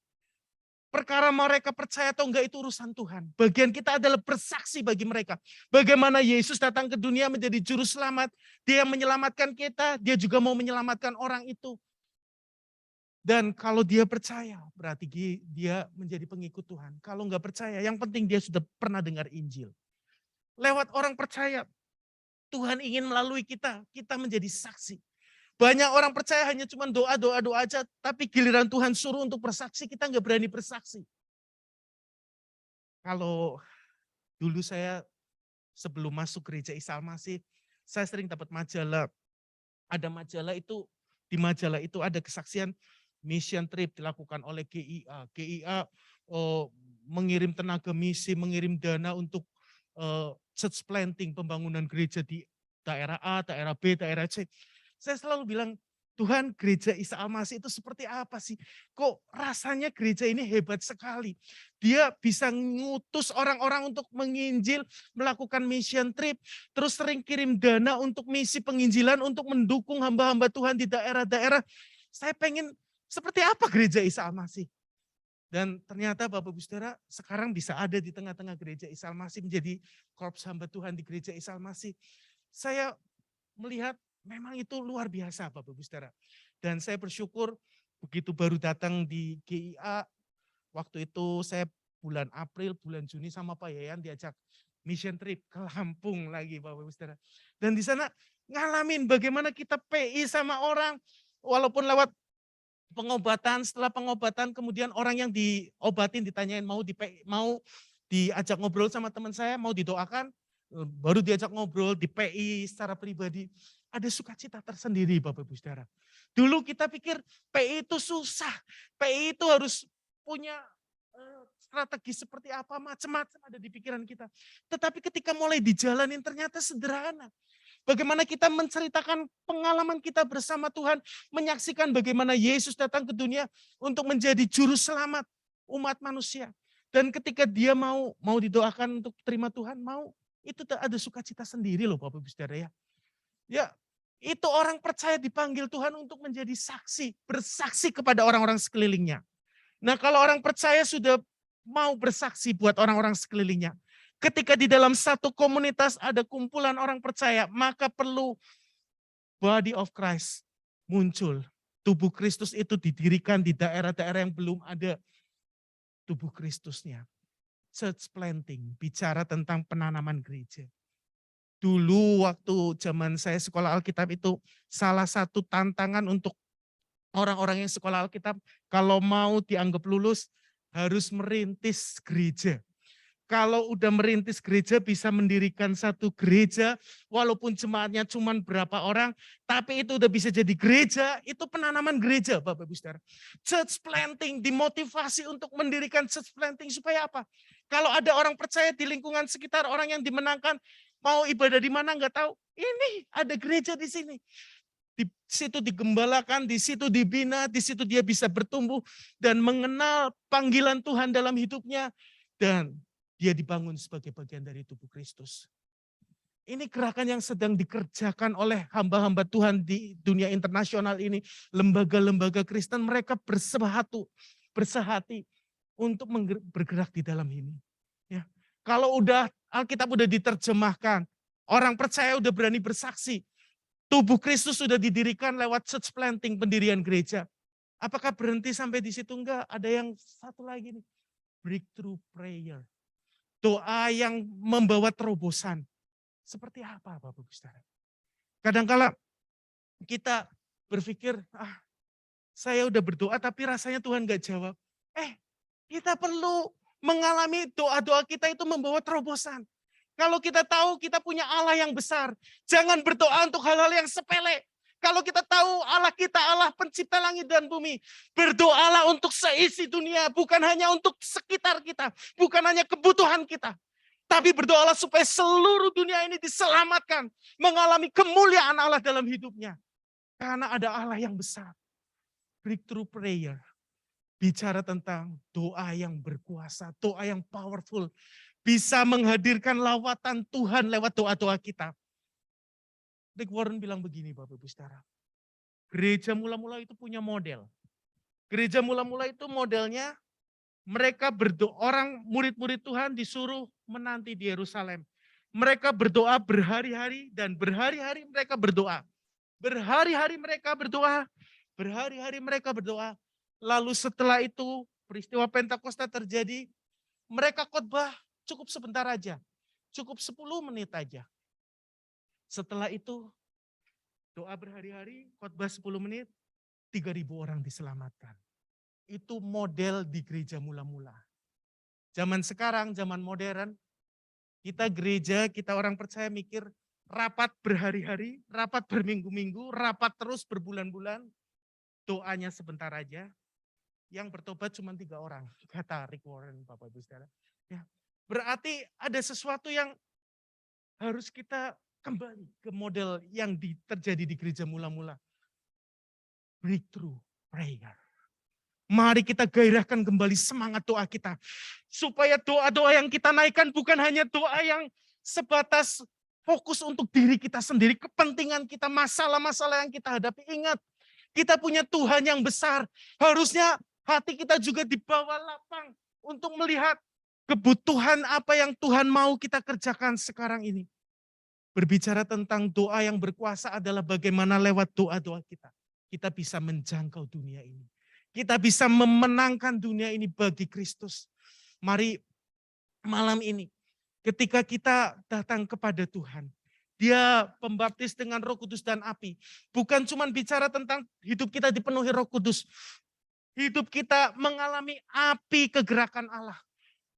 Perkara mereka percaya atau enggak itu urusan Tuhan. Bagian kita adalah bersaksi bagi mereka. Bagaimana Yesus datang ke dunia menjadi juru selamat. Dia menyelamatkan kita, dia juga mau menyelamatkan orang itu. Dan kalau dia percaya, berarti dia menjadi pengikut Tuhan. Kalau enggak percaya, yang penting dia sudah pernah dengar Injil. Lewat orang percaya, Tuhan ingin melalui kita menjadi saksi. Banyak orang percaya hanya cuma doa aja, tapi giliran Tuhan suruh untuk bersaksi, kita nggak berani bersaksi. Kalau dulu saya sebelum masuk gereja Isa Al-Masih, saya sering dapat majalah. Ada majalah itu, di majalah itu ada kesaksian mission trip dilakukan oleh GIA. GIA mengirim tenaga misi, mengirim dana untuk church planting, pembangunan gereja di daerah A, daerah B, daerah C. Saya selalu bilang, Tuhan, gereja Isa Al-Masih itu seperti apa sih? Kok rasanya gereja ini hebat sekali. Dia bisa ngutus orang-orang untuk menginjil, melakukan mission trip, terus sering kirim dana untuk misi penginjilan, untuk mendukung hamba-hamba Tuhan di daerah-daerah. Saya pengen seperti apa gereja Isa Al-Masih? Dan ternyata Bapak Ibu Saudara sekarang bisa ada di tengah-tengah gereja Isa Al-Masih, menjadi korps hamba Tuhan di gereja Isa Al-Masih. Saya melihat memang itu luar biasa Bapak Ibu Saudara. Dan saya bersyukur begitu baru datang di GIA, waktu itu saya bulan April, bulan Juni sama Pak Yayan diajak mission trip ke Lampung lagi Bapak Ibu Saudara. Dan di sana ngalamin bagaimana kita PI sama orang, walaupun lewat pengobatan, setelah pengobatan kemudian orang yang diobatin ditanyain mau diajak ngobrol sama teman saya, mau didoakan, baru diajak ngobrol, di PI secara pribadi. Ada sukacita tersendiri Bapak Ibu Saudara. Dulu kita pikir PI itu susah, PI itu harus punya strategi seperti apa, macam-macam ada di pikiran kita. Tetapi ketika mulai dijalanin ternyata sederhana. Bagaimana kita menceritakan pengalaman kita bersama Tuhan, menyaksikan bagaimana Yesus datang ke dunia untuk menjadi juru selamat umat manusia. Dan ketika dia mau didoakan untuk terima Tuhan, itu ada sukacita sendiri loh Bapak Ibu Saudara ya. Ya, itu orang percaya dipanggil Tuhan untuk menjadi saksi, bersaksi kepada orang-orang sekelilingnya. Nah, kalau orang percaya sudah mau bersaksi buat orang-orang sekelilingnya. Ketika di dalam satu komunitas ada kumpulan orang percaya, maka perlu body of Christ muncul. Tubuh Kristus itu didirikan di daerah-daerah yang belum ada tubuh Kristusnya. Church planting, bicara tentang penanaman gereja. Dulu waktu zaman saya sekolah Alkitab itu salah satu tantangan untuk orang-orang yang sekolah Alkitab, kalau mau dianggap lulus harus merintis gereja. Kalau udah merintis gereja bisa mendirikan satu gereja, walaupun jemaatnya cuma berapa orang, tapi itu udah bisa jadi gereja, itu penanaman gereja Bapak Ibu Saudara. Church planting, dimotivasi untuk mendirikan church planting supaya apa? Kalau ada orang percaya di lingkungan sekitar, orang yang dimenangkan, mau ibadah di mana nggak tahu, ini ada gereja di sini. Di situ digembalakan, di situ dibina, di situ dia bisa bertumbuh dan mengenal panggilan Tuhan dalam hidupnya. Dan dia dibangun sebagai bagian dari tubuh Kristus. Ini gerakan yang sedang dikerjakan oleh hamba-hamba Tuhan di dunia internasional ini. Lembaga-lembaga Kristen mereka bersehati untuk bergerak di dalam ini. Ya. Kalau Alkitab udah diterjemahkan, orang percaya udah berani bersaksi. Tubuh Kristus sudah didirikan lewat church planting, pendirian gereja. Apakah berhenti sampai di situ? Enggak, ada yang satu lagi nih. Breakthrough prayer. Doa yang membawa terobosan. Seperti apa Bapak Ibu Saudara? Kadang-kala kita berpikir, saya udah berdoa tapi rasanya Tuhan gak jawab. Kita perlu mengalami doa-doa kita itu membawa terobosan. Kalau kita tahu kita punya Allah yang besar, jangan berdoa untuk hal-hal yang sepele. Kalau kita tahu Allah kita Allah pencipta langit dan bumi, berdoalah untuk seisi dunia, bukan hanya untuk sekitar kita, bukan hanya kebutuhan kita. Tapi berdoalah supaya seluruh dunia ini diselamatkan, mengalami kemuliaan Allah dalam hidupnya. Karena ada Allah yang besar. Breakthrough prayer, bicara tentang doa yang berkuasa, doa yang powerful, bisa menghadirkan lawatan Tuhan lewat doa-doa kita. Rick Warren bilang begini Bapak Ibu Saudara, gereja mula-mula itu punya model. Gereja mula-mula itu modelnya mereka berdoa, orang murid-murid Tuhan disuruh menanti di Yerusalem. Mereka berdoa berhari-hari dan berhari-hari mereka berdoa. Berhari-hari mereka berdoa, berhari-hari mereka berdoa. Lalu setelah itu peristiwa Pentakosta terjadi, mereka khotbah cukup sebentar aja, cukup 10 menit aja. Setelah itu doa berhari-hari, khotbah 10 menit, 3.000 orang diselamatkan. Itu model di gereja mula-mula. Zaman sekarang, zaman modern, kita gereja, kita orang percaya mikir rapat berhari-hari, rapat berminggu-minggu, rapat terus berbulan-bulan, doanya sebentar aja. Yang bertobat cuma 3 orang, kata Rick Warren, Bapak Ibu Saudara. Ya, berarti ada sesuatu yang harus kita kembali ke model yang terjadi di gereja mula-mula. Breakthrough prayer. Mari kita gairahkan kembali semangat doa kita. Supaya doa-doa yang kita naikkan bukan hanya doa yang sebatas fokus untuk diri kita sendiri, kepentingan kita, masalah-masalah yang kita hadapi. Ingat, kita punya Tuhan yang besar. Harusnya hati kita juga dibawa lapang untuk melihat kebutuhan apa yang Tuhan mau kita kerjakan sekarang ini. Berbicara tentang doa yang berkuasa adalah bagaimana lewat doa-doa kita bisa menjangkau dunia ini. Kita bisa memenangkan dunia ini bagi Kristus. Mari malam ini ketika kita datang kepada Tuhan, Dia pembaptis dengan Roh Kudus dan api. Bukan cuma bicara tentang hidup kita dipenuhi Roh Kudus. Hidup kita mengalami api kegerakan Allah.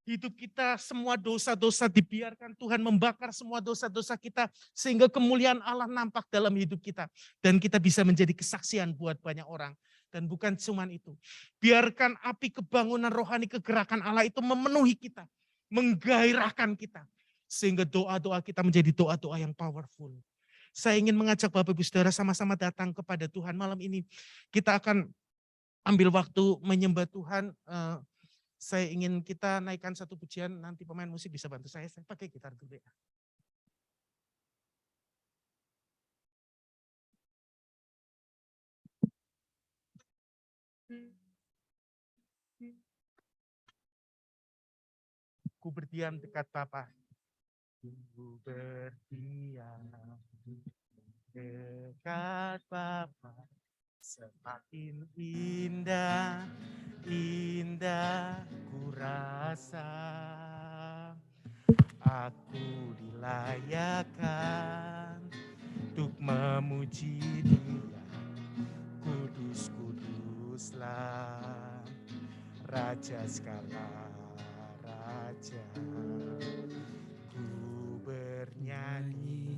Hidup kita semua dosa-dosa dibiarkan Tuhan membakar semua dosa-dosa kita sehingga kemuliaan Allah nampak dalam hidup kita. Dan kita bisa menjadi kesaksian buat banyak orang. Dan bukan cuman itu. Biarkan api kebangunan rohani kegerakan Allah itu memenuhi kita. Menggairahkan kita. Sehingga doa-doa kita menjadi doa-doa yang powerful. Saya ingin mengajak Bapak Ibu Saudara sama-sama datang kepada Tuhan malam ini. Kita akan ambil waktu menyembah Tuhan. Saya ingin kita naikkan satu pujian. Nanti pemain musik bisa bantu saya. Saya pakai gitar dulu ya. Ku berdiam dekat Bapa. Ku berdiam dekat Bapa. Semakin indah, indah ku rasa. Aku dilayakkan untuk memuji Dia. Kudus, kuduslah Raja segala raja. Ku bernyanyi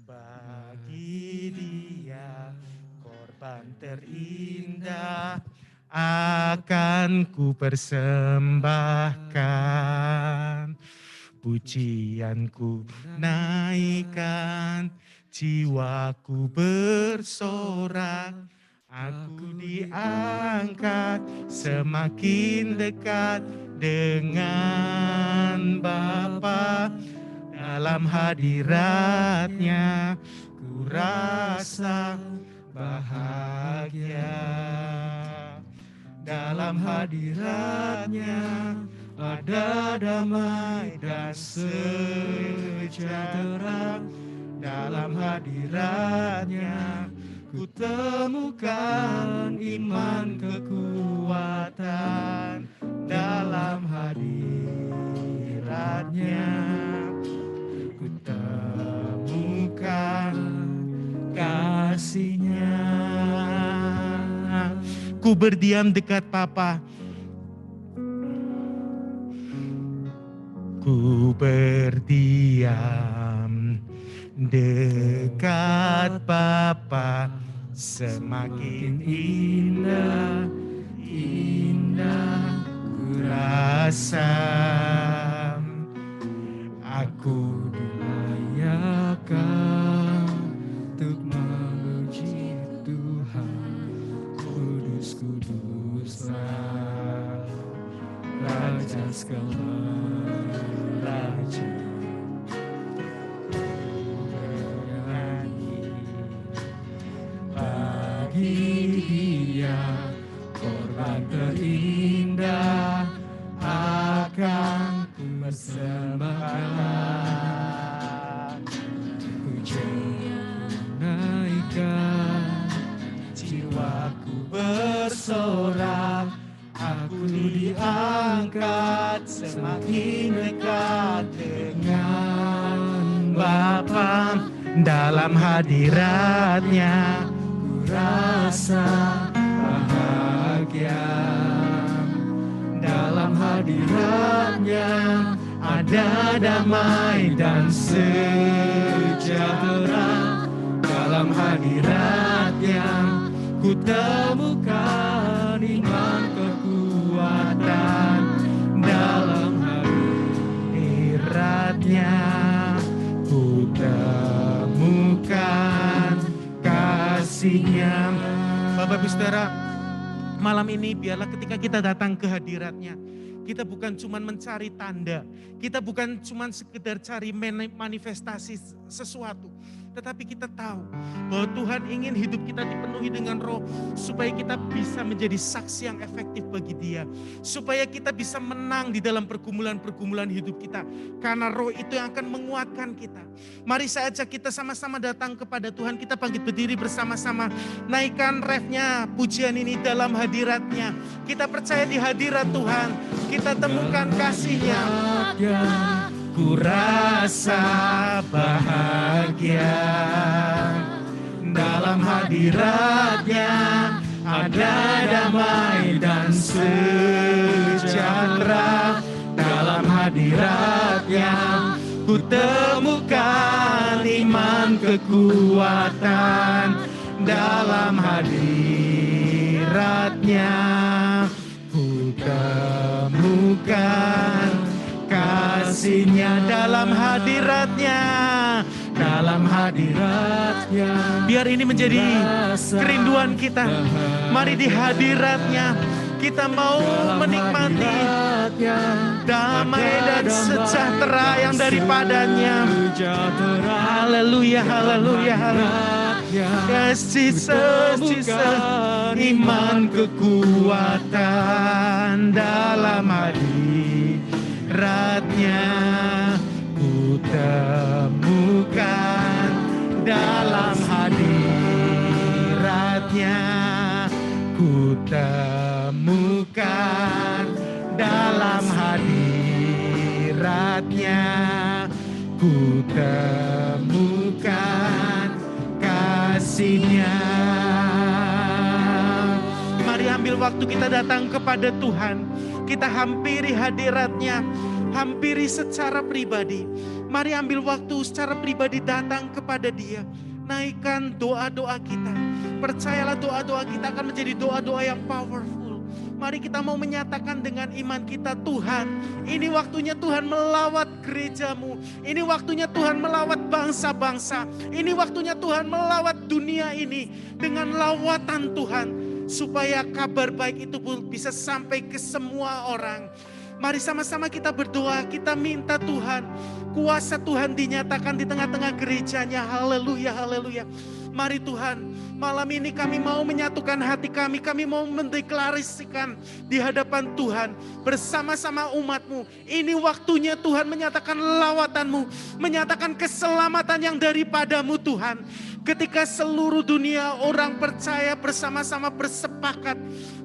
bagi Dia, korban terindah akan ku persembahkan. Pujianku naikkan, jiwaku bersorak. Aku diangkat semakin dekat dengan Bapa. Dalam hadiratnya ku rasa bahagia. Dalam hadiratnya ada damai dan sejahtera. Dalam hadiratnya ku temukan iman kekuatan. Dalam hadiratnya ku temukan kasih-Nya. Ku berdiam dekat Bapa. Ku berdiam dekat Bapa. Semakin indah, indah ku rasa. Aku dilayakkan untuk memuji Tuhan. Kudus, kuduslah Raja segala raja. Bernyanyi bagi Dia, korban terindah akan ku persembahkan. Pujian naikkan, jiwaku bersorak. Aku diangkat semakin dekat dengan Bapa. Dalam hadiratnya ku rasa bahagia. Dalam hadiratnya ada damai dan sejahtera. Dalam hadiratnya ku temukan iman kekuatan. Dalam hadiratnya ku temukan kasih-Nya. Bapak Ibu Saudara, malam ini biarlah ketika kita datang ke hadirat-Nya, kita bukan cuma mencari tanda, kita bukan cuma sekedar cari manifestasi sesuatu, tetapi kita tahu bahwa Tuhan ingin hidup kita dipenuhi dengan Roh, supaya kita bisa menjadi saksi yang efektif bagi Dia, supaya kita bisa menang di dalam pergumulan-pergumulan hidup kita, karena Roh itu yang akan menguatkan kita. Mari saya ajak kita sama-sama datang kepada Tuhan. Kita bangkit berdiri bersama-sama, naikkan refnya pujian ini dalam hadirat-Nya. Kita percaya di hadirat Tuhan kita temukan kasih-Nya. Ku rasa bahagia. Dalam hadirat-Nya ada damai dan sejahtera. Dalam hadirat-Nya ku temukan iman kekuatan. Dalam hadirat hadiratnya, ku temukan kasih-Nya dalam hadiratnya, dalam hadiratnya. Biar ini menjadi kerinduan kita. Mari di hadiratnya kita mau menikmati damai dan sejahtera yang daripadanya. Haleluya, haleluya, haleluya. Yes, Jesus, Jesus. Iman kekuatan dalam hadiratnya, ku temukan dalam hadiratnya, ku temukan dalam hadiratnya, ku temukan kasih-Nya. Mari ambil waktu kita datang kepada Tuhan. Kita hampiri hadirat-Nya, hampiri secara pribadi. Mari ambil waktu secara pribadi datang kepada Dia. Naikkan doa-doa kita. Percayalah doa-doa kita akan menjadi doa-doa yang powerful. Mari kita mau menyatakan dengan iman kita, Tuhan, ini waktunya Tuhan melawat gereja-Mu. Ini waktunya Tuhan melawat bangsa-bangsa. Ini waktunya Tuhan melawat dunia ini dengan lawatan Tuhan. Supaya kabar baik itu pun bisa sampai ke semua orang. Mari sama-sama kita berdoa, kita minta Tuhan, kuasa Tuhan dinyatakan di tengah-tengah gerejanya. Haleluya, haleluya. Mari Tuhan, malam ini kami mau menyatukan hati kami mau mendeklarasikan di hadapan Tuhan bersama-sama umat-Mu. Ini waktunya Tuhan menyatakan lawatan-Mu, menyatakan keselamatan yang daripadamu Tuhan. Ketika seluruh dunia orang percaya bersama-sama bersepakat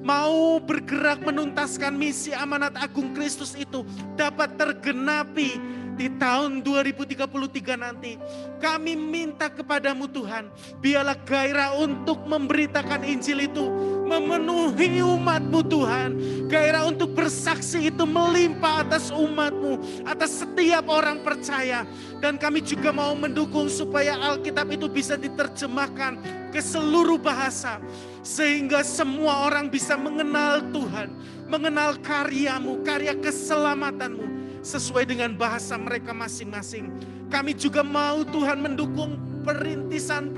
mau bergerak menuntaskan misi amanat agung Kristus itu dapat tergenapi di tahun 2033 nanti. Kami minta kepadamu Tuhan, biarlah gairah untuk memberitakan Injil itu memenuhi umat-Mu Tuhan. Gairah untuk bersaksi itu melimpah atas umat-Mu, atas setiap orang percaya. Dan kami juga mau mendukung supaya Alkitab itu bisa diterjemahkan ke seluruh bahasa. Sehingga semua orang bisa mengenal Tuhan, mengenal karya-Mu, karya keselamatan-Mu sesuai dengan bahasa mereka masing-masing. Kami juga mau Tuhan mendukung perintisan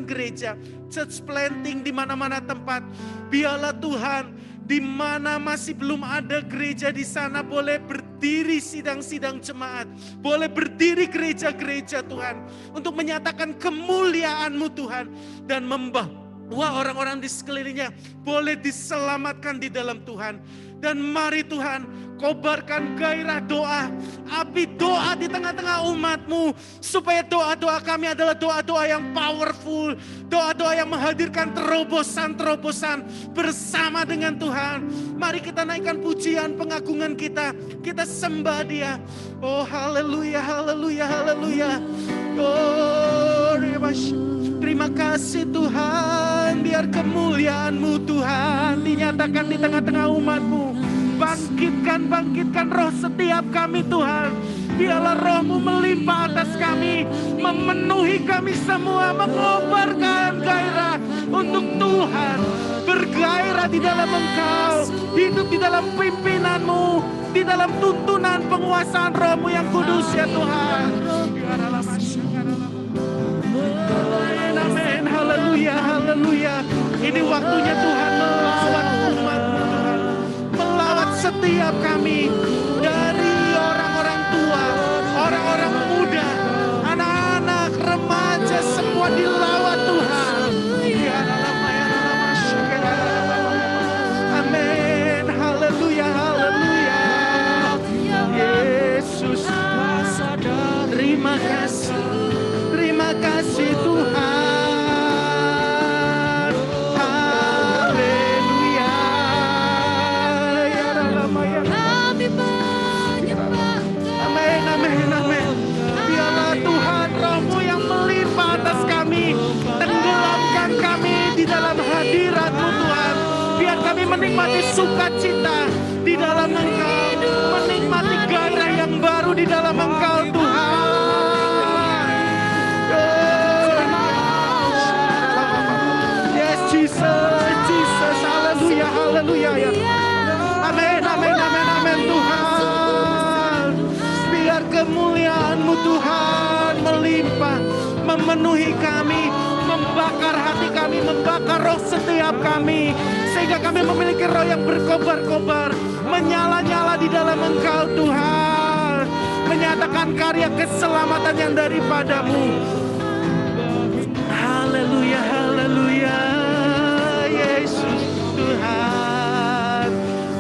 gereja, church planting di mana-mana tempat. Biarlah Tuhan, di mana masih belum ada gereja di sana boleh berdiri sidang-sidang jemaat, boleh berdiri gereja-gereja Tuhan untuk menyatakan kemuliaan-Mu Tuhan dan membawa orang-orang di sekelilingnya boleh diselamatkan di dalam Tuhan. Dan mari Tuhan, kobarkan gairah doa, api doa di tengah-tengah umat-Mu, supaya doa-doa kami adalah doa-doa yang powerful, doa-doa yang menghadirkan terobosan-terobosan bersama dengan Tuhan. Mari kita naikkan pujian pengagungan kita sembah Dia. Oh haleluya, haleluya, haleluya. Oh terima kasih Tuhan, biar kemuliaan-Mu Tuhan dinyatakan di tengah-tengah umat-Mu. Bangkitkan roh setiap kami Tuhan. Biarlah roh-Mu melimpah atas kami, memenuhi kami semua, mengobarkan gairah untuk Tuhan. Bergairah di dalam Engkau, hidup di dalam pimpinan-Mu, di dalam tuntunan penguasaan roh-Mu yang kudus ya Tuhan. Amin, haleluya, haleluya. Ini waktunya Tuhan melawat umat-Mu Tuhan. Melawat setiap kami, dari orang-orang tua, orang-orang muda, anak-anak, remaja, semua dilawat Tuhan. Amin, haleluya, haleluya. Yesus, terima kasih Tuhan. Haleluya. Amin, amin, amin. Biarlah Tuhan roh-Mu yang melimpah atas kami, tenggelamkan kami di dalam hadirat-Mu Tuhan. Biar kami menikmati sukacita di dalam Engkau, menikmati gairah yang baru di dalam Engkau Tuhan. Yes, Jesus, Jesus, haleluya. haleluya ya. Amin, amin, amin, amin Tuhan. Biar kemuliaan-Mu Tuhan melimpah, memenuhi kami, membakar hati kami, membakar roh setiap kami. Sehingga kami memiliki roh yang berkobar-kobar, menyala-nyala di dalam Engkau Tuhan. Menyatakan karya keselamatan yang daripada-Mu. Haleluya, haleluya. Yesus Tuhan.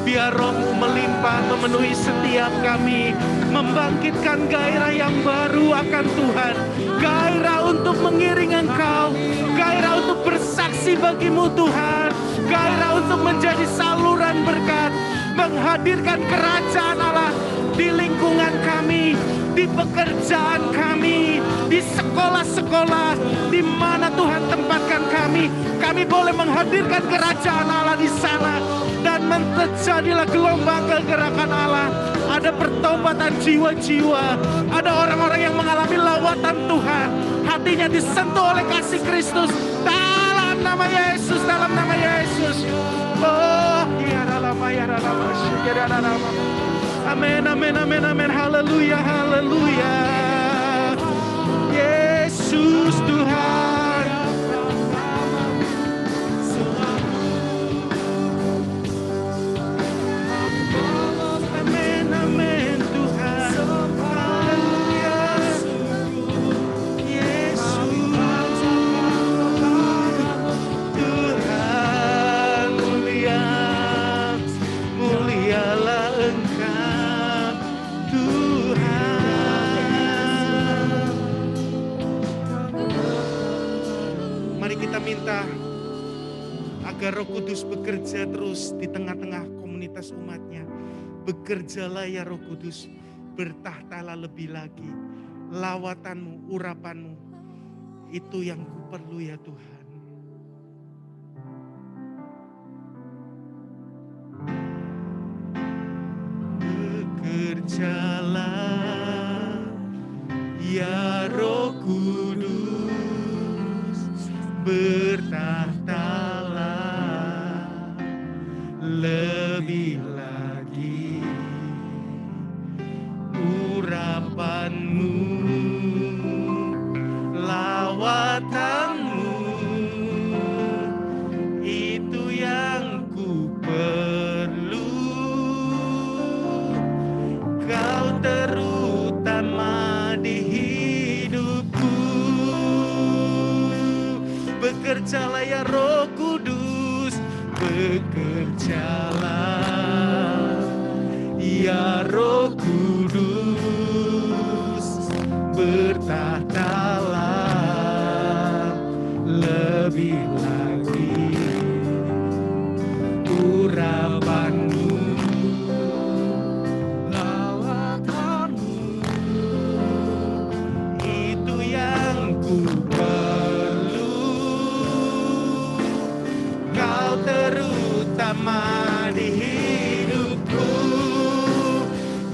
Biar roh-Mu melimpah memenuhi setiap kami. Membangkitkan gairah yang baru akan Tuhan. Gairah untuk mengiring Engkau. Gairah untuk bersaksi bagi-Mu Tuhan. Gairah untuk menjadi saluran berkat. Menghadirkan kerajaan Allah di lingkungan kami, di pekerjaan kami, di sekolah-sekolah, di mana Tuhan tempatkan kami. Kami boleh menghadirkan kerajaan Allah di sana. Dan terjadilah gelombang kegerakan Allah. Ada pertobatan jiwa-jiwa. Ada orang-orang yang mengalami lawatan Tuhan. Hatinya disentuh oleh kasih Kristus. Dalam nama Yesus, dalam nama Yesus. Oh, ya dalam, ya dalam, ya dalam. Amin, amin, amin, amin. Haleluya, haleluya. Yesus Tuhan. Amin, amin Tuhan. Haleluya. Yesus Tuhan mulia. Mulialah Engkau Tuhan. Mari kita minta agar Roh Kudus bekerja terus di tengah-tengah komunitas umatnya. Bekerjalah ya Roh Kudus, bertahtalah lebih lagi. Lawatanmu, urapanmu, itu yang kuperlu ya Tuhan. Bekerjalah ya Roh Kudus, bertahtalah lebih lagi. Urapanmu, lawatanmu, itu yang ku perlu. Kau terutama di hidupku. Bekerjalah ya Roh Kudus, bekerjalah ya Roh Kudus, bertahtalah lebih lagi. Urapanmu, lawatanmu, itu yang ku perlu. Kau terutama di hidupku.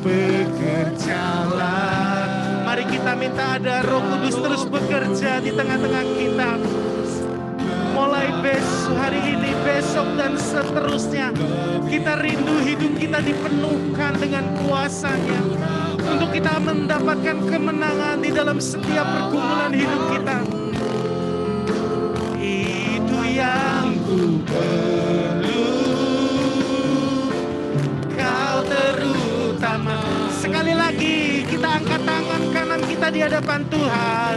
Bekerjalah. Mari kita minta ada Roh Kudus terus bekerja di tengah-tengah kita. Mulai besok, hari ini, besok dan seterusnya. Kita rindu hidup kita dipenuhkan dengan kuasa-Nya. Untuk kita mendapatkan kemenangan di dalam setiap pergumulan hidup kita. Itu yang ku perlu. Kau terutama. Sekali lagi kita angkat tangan kanan kita di hadapan Tuhan.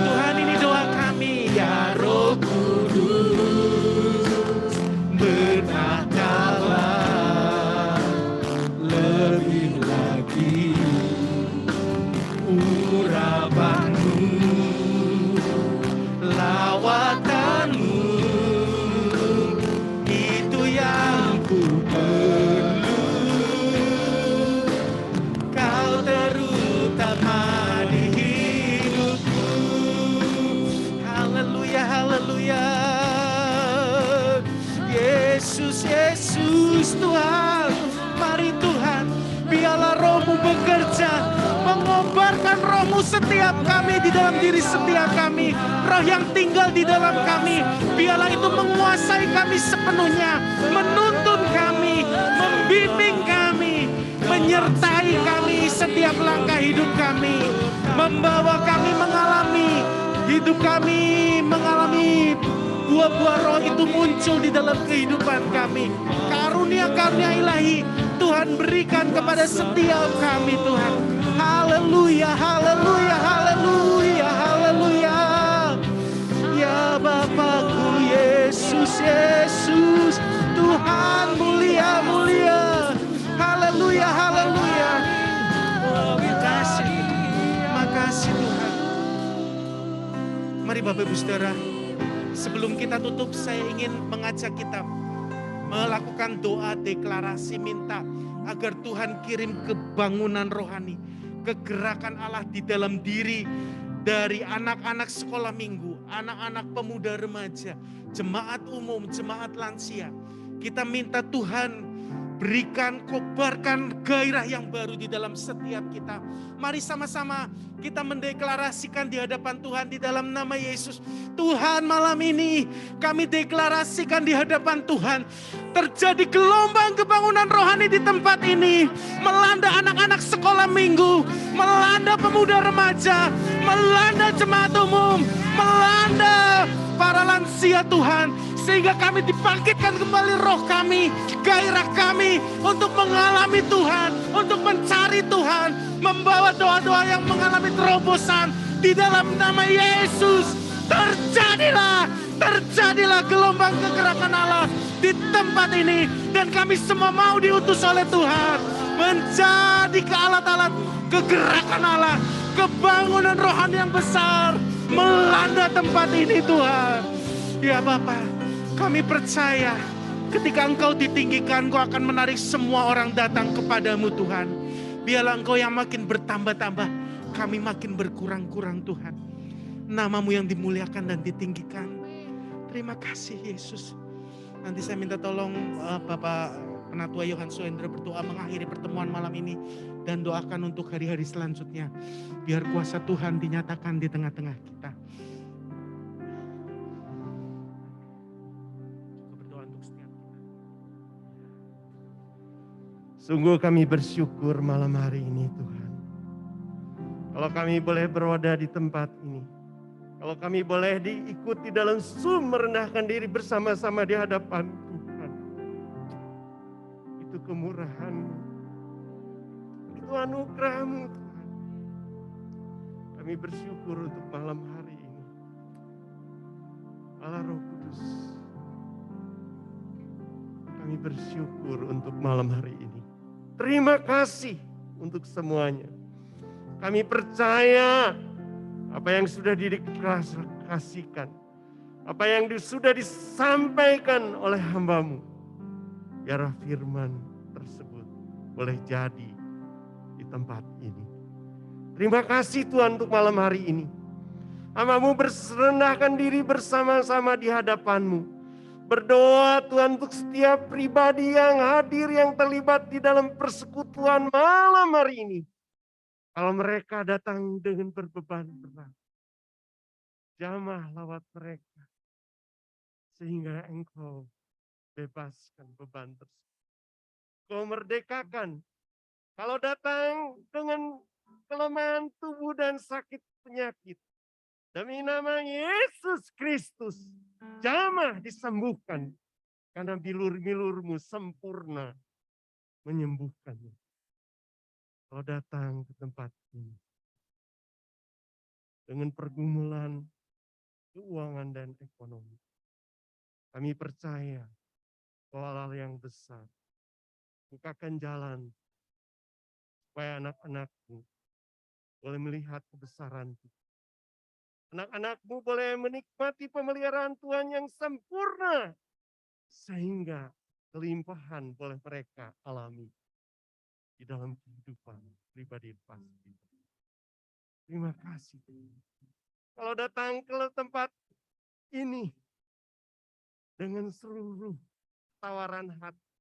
Tuhan, ini doa kami ya Roh Kudus, bertahtalah lebih lagi. Urapanmu, lawatanmu, itu yang ku perlu. Kau terutama di hidupku. Haleluya, haleluya. Yesus, Yesus Tuhan. Mari Tuhan, biarlah Roh-Mu bekerja, mengobarkan Roh-Mu setiap kami, di dalam diri setiap kami. Roh yang tinggal di dalam kami, biarlah itu menguasai kami sepenuhnya, menuntun kami, membimbing kami, menyertai kami setiap langkah hidup kami, membawa kami mengalami hidup kami, mengalami buah-buah roh itu muncul di dalam kehidupan kami. Karunia-karunia ilahi Tuhan berikan kepada setiap kami, Tuhan. Haleluya, haleluya, haleluya, haleluya. Ya Bapakku Yesus, Yesus, Tuhan mulia, mulia. Haleluya, haleluya. Makasih, makasih Tuhan. Mari Bapak Ibu Saudara, sebelum kita tutup, saya ingin mengajak kita melakukan doa deklarasi, minta agar Tuhan kirim kebangunan rohani, kegerakan Allah di dalam diri dari anak-anak sekolah minggu, anak-anak pemuda remaja, jemaat umum, jemaat lansia. Kita minta Tuhan berikan, kobarkan gairah yang baru di dalam setiap kita. Mari sama-sama kita mendeklarasikan di hadapan Tuhan di dalam nama Yesus. Tuhan, malam ini kami deklarasikan di hadapan Tuhan, terjadi gelombang kebangunan rohani di tempat ini, melanda anak-anak sekolah minggu, melanda pemuda remaja, melanda jemaat umum, melanda para lansia Tuhan, sehingga kami dibangkitkan kembali roh kami, gairah kami untuk mengalami Tuhan, untuk mencari Tuhan, membawa doa-doa yang mengalami terobosan di dalam nama Yesus. Terjadilah gelombang kegerakan Allah di tempat ini, dan kami semua mau diutus oleh Tuhan menjadi kealat-alat kegerakan Allah, kebangunan rohani yang besar melanda tempat ini Tuhan. Ya Bapa, kami percaya ketika Engkau ditinggikan, Engkau akan menarik semua orang datang kepadamu Tuhan. Biarlah Engkau yang makin bertambah-tambah, kami makin berkurang-kurang Tuhan. Namamu yang dimuliakan dan ditinggikan. Terima kasih Yesus. Nanti saya minta tolong Bapak Penatua Yohan Suendra berdoa mengakhiri pertemuan malam ini, dan doakan untuk hari-hari selanjutnya. Biar kuasa Tuhan dinyatakan di tengah-tengah kita. Berdoa untuk setiap kita. Sungguh kami bersyukur malam hari ini Tuhan. Kalau kami boleh berada di tempat ini. Kalau kami boleh diikuti dalam merendahkan diri bersama-sama di hadapan Tuhan. Itu kemurahan-Mu. Itu anugerah-Mu Tuhan. Kami bersyukur untuk malam hari ini. Allah Roh Kudus. Kami bersyukur untuk malam hari ini. Terima kasih untuk semuanya. Kami percaya apa yang sudah dideklarasikan, apa yang sudah disampaikan oleh hamba-Mu, biarlah firman tersebut boleh jadi di tempat ini. Terima kasih Tuhan untuk malam hari ini. Hamba-Mu berserendahkan diri bersama-sama di hadapan-Mu. Berdoa Tuhan untuk setiap pribadi yang hadir, yang terlibat di dalam persekutuan malam hari ini. Kalau mereka datang dengan berbeban berat, jamah lawat mereka, sehingga Engkau bebaskan beban tersebut. Kau merdekakan. Kalau datang dengan kelemahan tubuh dan sakit penyakit, demi nama Yesus Kristus, jamah disembuhkan. Karena bilur-bilur-Mu sempurna menyembuhkannya. Kau datang ke tempat ini dengan pergumulan keuangan dan ekonomi. Kami percaya bahwa Allah yang besar bukakan jalan supaya anak-anak-Mu boleh melihat kebesaran-Mu. Anak-anak-Mu boleh menikmati pemeliharaan Tuhan yang sempurna, sehingga kelimpahan boleh mereka alami di dalam kehidupan pribadi pasti. Terima kasih. Kalau datang ke tempat ini dengan seluruh tawaran hati,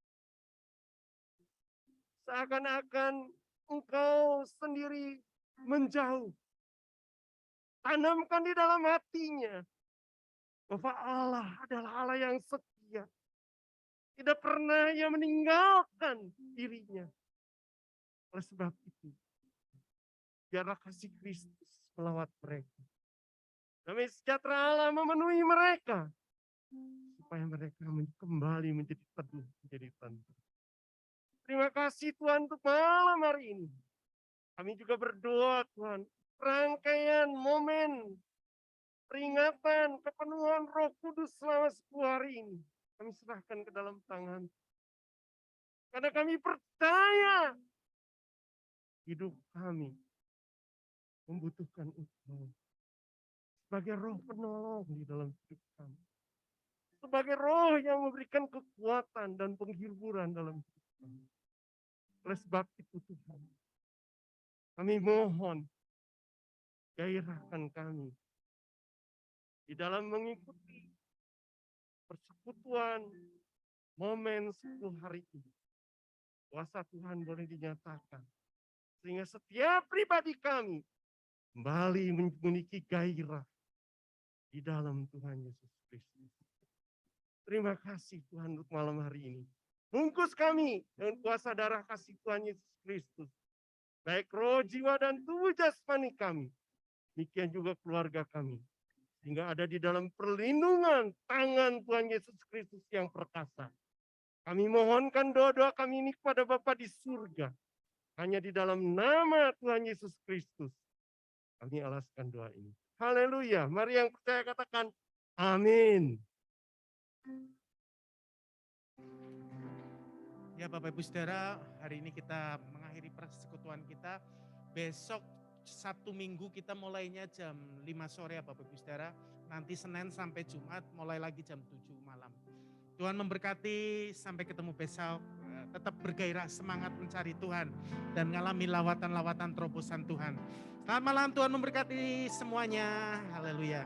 seakan-akan Engkau sendiri menjauh, tanamkan di dalam hatinya bahwa Allah adalah Allah yang setia. Tidak pernah ia meninggalkan dirinya. Oleh sebab itu, biarlah kasih Kristus melawat mereka. Damai sejahtera Allah memenuhi mereka. Supaya mereka kembali menjadi teduh, menjadi tenang. Terima kasih Tuhan untuk malam hari ini. Kami juga berdoa Tuhan, rangkaian momen peringatan kepenuhan Roh Kudus selama 10 hari ini. Kami serahkan ke dalam tangan. Karena kami percaya hidup kami membutuhkan Engkau. Sebagai roh penolong di dalam hidup kami. Sebagai roh yang memberikan kekuatan dan penghiburan dalam hidup kami. Oleh sebab itu Tuhan, kami mohon gairahkan kami di dalam mengikuti persekutuan momen 10 hari ini. Kuasa Tuhan boleh dinyatakan. Sehingga setiap pribadi kami kembali memiliki gairah di dalam Tuhan Yesus Kristus. Terima kasih Tuhan untuk malam hari ini. Bungkus kami dengan kuasa darah kasih Tuhan Yesus Kristus. Baik roh, jiwa, dan tubuh jasmani kami. Demikian juga keluarga kami. Sehingga ada di dalam perlindungan tangan Tuhan Yesus Kristus yang perkasa. Kami mohonkan doa-doa kami ini kepada Bapa di surga. Hanya di dalam nama Tuhan Yesus Kristus. Kami alaskan doa ini. Haleluya. Mari yang percaya katakan amin. Ya Bapak Ibu Saudara, hari ini kita mengakhiri persekutuan kita. Besok Sabtu Minggu kita mulainya jam 5 sore ya Bapak Ibu Saudara. Nanti Senin sampai Jumat mulai lagi jam 7 malam. Tuhan memberkati, sampai ketemu besok. Tetap bergairah, semangat mencari Tuhan dan mengalami lawatan-lawatan terobosan Tuhan. Selamat malam, Tuhan memberkati semuanya. Haleluya.